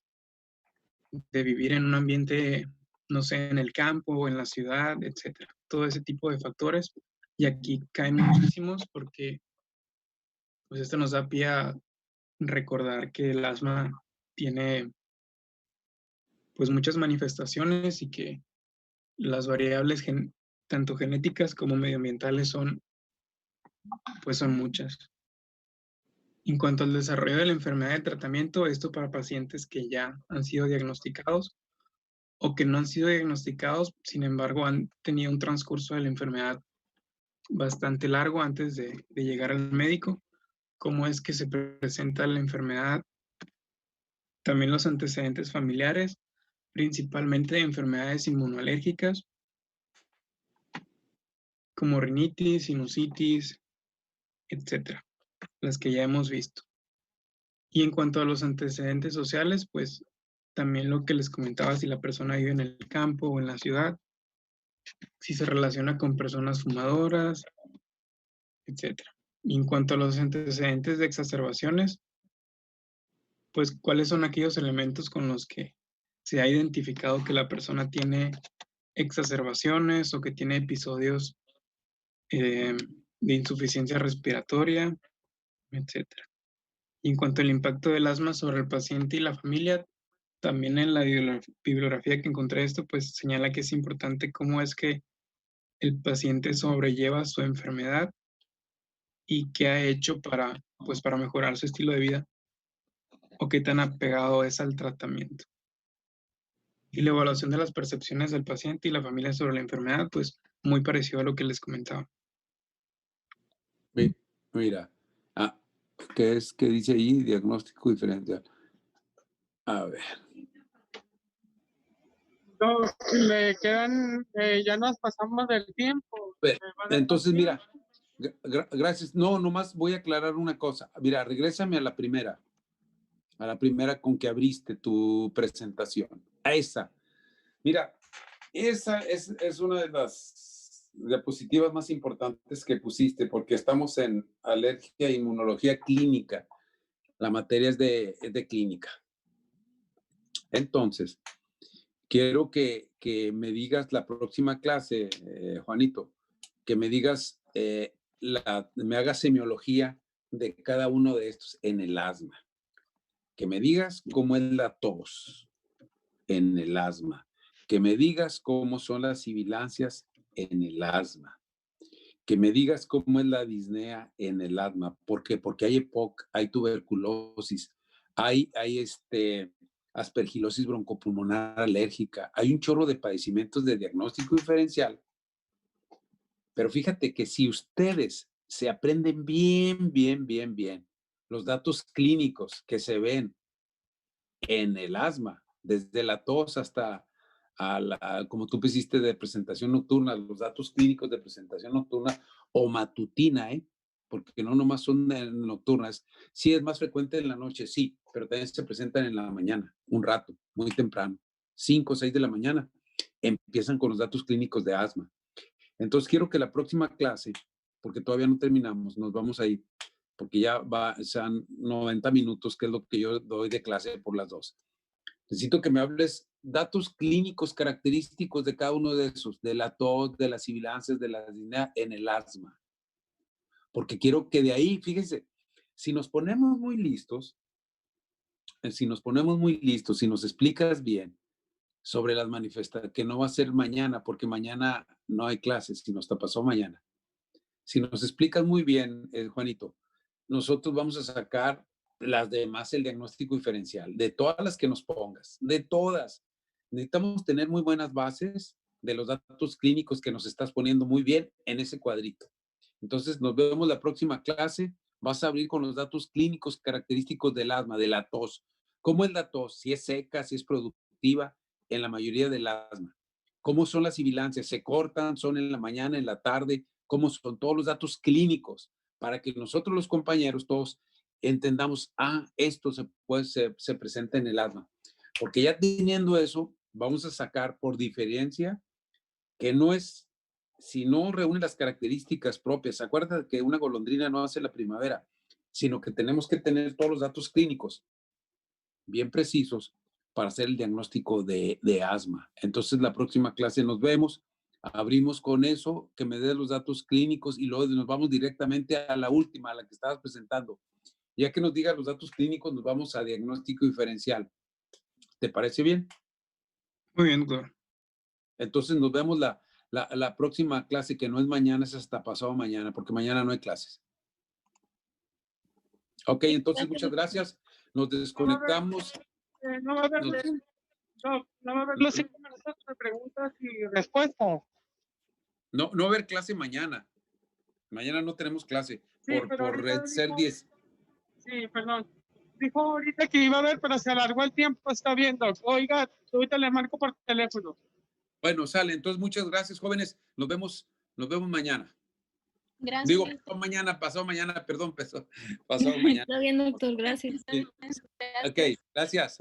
vivir en un ambiente, no sé, en el campo o en la ciudad, etcétera. Todo ese tipo de factores. Y aquí caen muchísimos porque pues esto nos da pie a recordar que el asma tiene pues muchas manifestaciones y que las variables tanto genéticas como medioambientales son muchas. En cuanto al desarrollo de la enfermedad de tratamiento, esto para pacientes que ya han sido diagnosticados o que no han sido diagnosticados, sin embargo, han tenido un transcurso de la enfermedad bastante largo antes de llegar al médico. ¿Cómo es que se presenta la enfermedad? También los antecedentes familiares, principalmente de enfermedades inmunoalérgicas, como rinitis, sinusitis, etcétera, las que ya hemos visto. Y en cuanto a los antecedentes sociales, pues también lo que les comentaba, si la persona vive en el campo o en la ciudad, si se relaciona con personas fumadoras, etcétera. Y en cuanto a los antecedentes de exacerbaciones, pues cuáles son aquellos elementos con los que se ha identificado que la persona tiene exacerbaciones o que tiene episodios de insuficiencia respiratoria, etcétera. Y en cuanto al impacto del asma sobre el paciente y la familia, también en la bibliografía que encontré esto, pues señala que es importante cómo es que el paciente sobrelleva su enfermedad y qué ha hecho para mejorar su estilo de vida o qué tan apegado es al tratamiento. Y la evaluación de las percepciones del paciente y la familia sobre la enfermedad, pues muy parecido a lo que les comentaba. Mira, ¿qué es que dice ahí? Diagnóstico diferencial. A ver. No, me quedan, ya nos pasamos del tiempo. Entonces, mira, gracias. No, nomás voy a aclarar una cosa. Mira, regrésame a la primera con que abriste tu presentación. A esa. Mira, esa es una de las diapositivas más importantes que pusiste, porque estamos en alergia e inmunología clínica. La materia es de clínica. Entonces, quiero que me digas la próxima clase, Juanito, que me digas, me hagas semiología de cada uno de estos en el asma. Que me digas cómo es la tos en el asma. Que me digas cómo son las sibilancias en el asma. Que me digas cómo es la disnea en el asma. ¿Por qué? Porque hay EPOC, hay tuberculosis, hay aspergilosis broncopulmonar alérgica, hay un chorro de padecimientos de diagnóstico diferencial. Pero fíjate que si ustedes se aprenden bien los datos clínicos que se ven en el asma, desde la tos hasta como tú pusiste, de presentación nocturna, los datos clínicos de presentación nocturna o matutina, porque no nomás son nocturnas. Sí es más frecuente en la noche, sí, pero también se presentan en la mañana, un rato, muy temprano, 5 o 6 de la mañana, empiezan con los datos clínicos de asma. Entonces quiero que la próxima clase, porque todavía no terminamos, nos vamos a ir, porque ya sean 90 minutos, que es lo que yo doy de clase por las 2. Necesito que me hables datos clínicos característicos de cada uno de esos, de la tos, de las sibilancias, de la disnea en el asma. Porque quiero que de ahí, fíjense, si nos ponemos muy listos, si nos explicas bien sobre las manifestaciones, que no va a ser mañana, porque mañana no hay clases, sino hasta pasó mañana. Si nos explicas muy bien, Juanito, nosotros vamos a sacar las demás, el diagnóstico diferencial, de todas las que nos pongas, de todas. Necesitamos tener muy buenas bases de los datos clínicos que nos estás poniendo muy bien en ese cuadrito. Entonces, nos vemos la próxima clase. Vas a abrir con los datos clínicos característicos del asma, de la tos. ¿Cómo es la tos? Si es seca, si es productiva, en la mayoría del asma. ¿Cómo son las sibilancias? ¿Se cortan? ¿Son en la mañana, en la tarde? ¿Cómo son todos los datos clínicos? Para que nosotros los compañeros todos entendamos, esto se presenta en el asma. Porque ya teniendo eso, vamos a sacar por diferencia, que no es si no reúne las características propias, acuérdate que una golondrina no hace la primavera, sino que tenemos que tener todos los datos clínicos bien precisos para hacer el diagnóstico de asma. Entonces, la próxima clase nos vemos, abrimos con eso, que me dé los datos clínicos y luego nos vamos directamente a la última, a la que estabas presentando. Ya que nos diga los datos clínicos, nos vamos a diagnóstico diferencial. ¿Te parece bien? Muy bien, doctor. Entonces, nos vemos la próxima clase, que no es mañana, es hasta pasado mañana, porque mañana no hay clases. Ok, entonces, muchas gracias. Nos desconectamos. No va a haber, no va a haber los 5 minutos de preguntas y respuestas. No va a haber clase mañana. Mañana no tenemos clase Sí, pero por ahorita ser dijo- 10. Sí, perdón. Dijo ahorita que iba a haber, pero se alargó el tiempo. Está bien, Doc. Oiga, ahorita le marco por teléfono. Bueno, sale. Entonces, muchas gracias, jóvenes. Nos vemos mañana. Gracias. Digo, pasado mañana, perdón, pasado mañana. Está bien, doctor, gracias. Sí. Ok, gracias.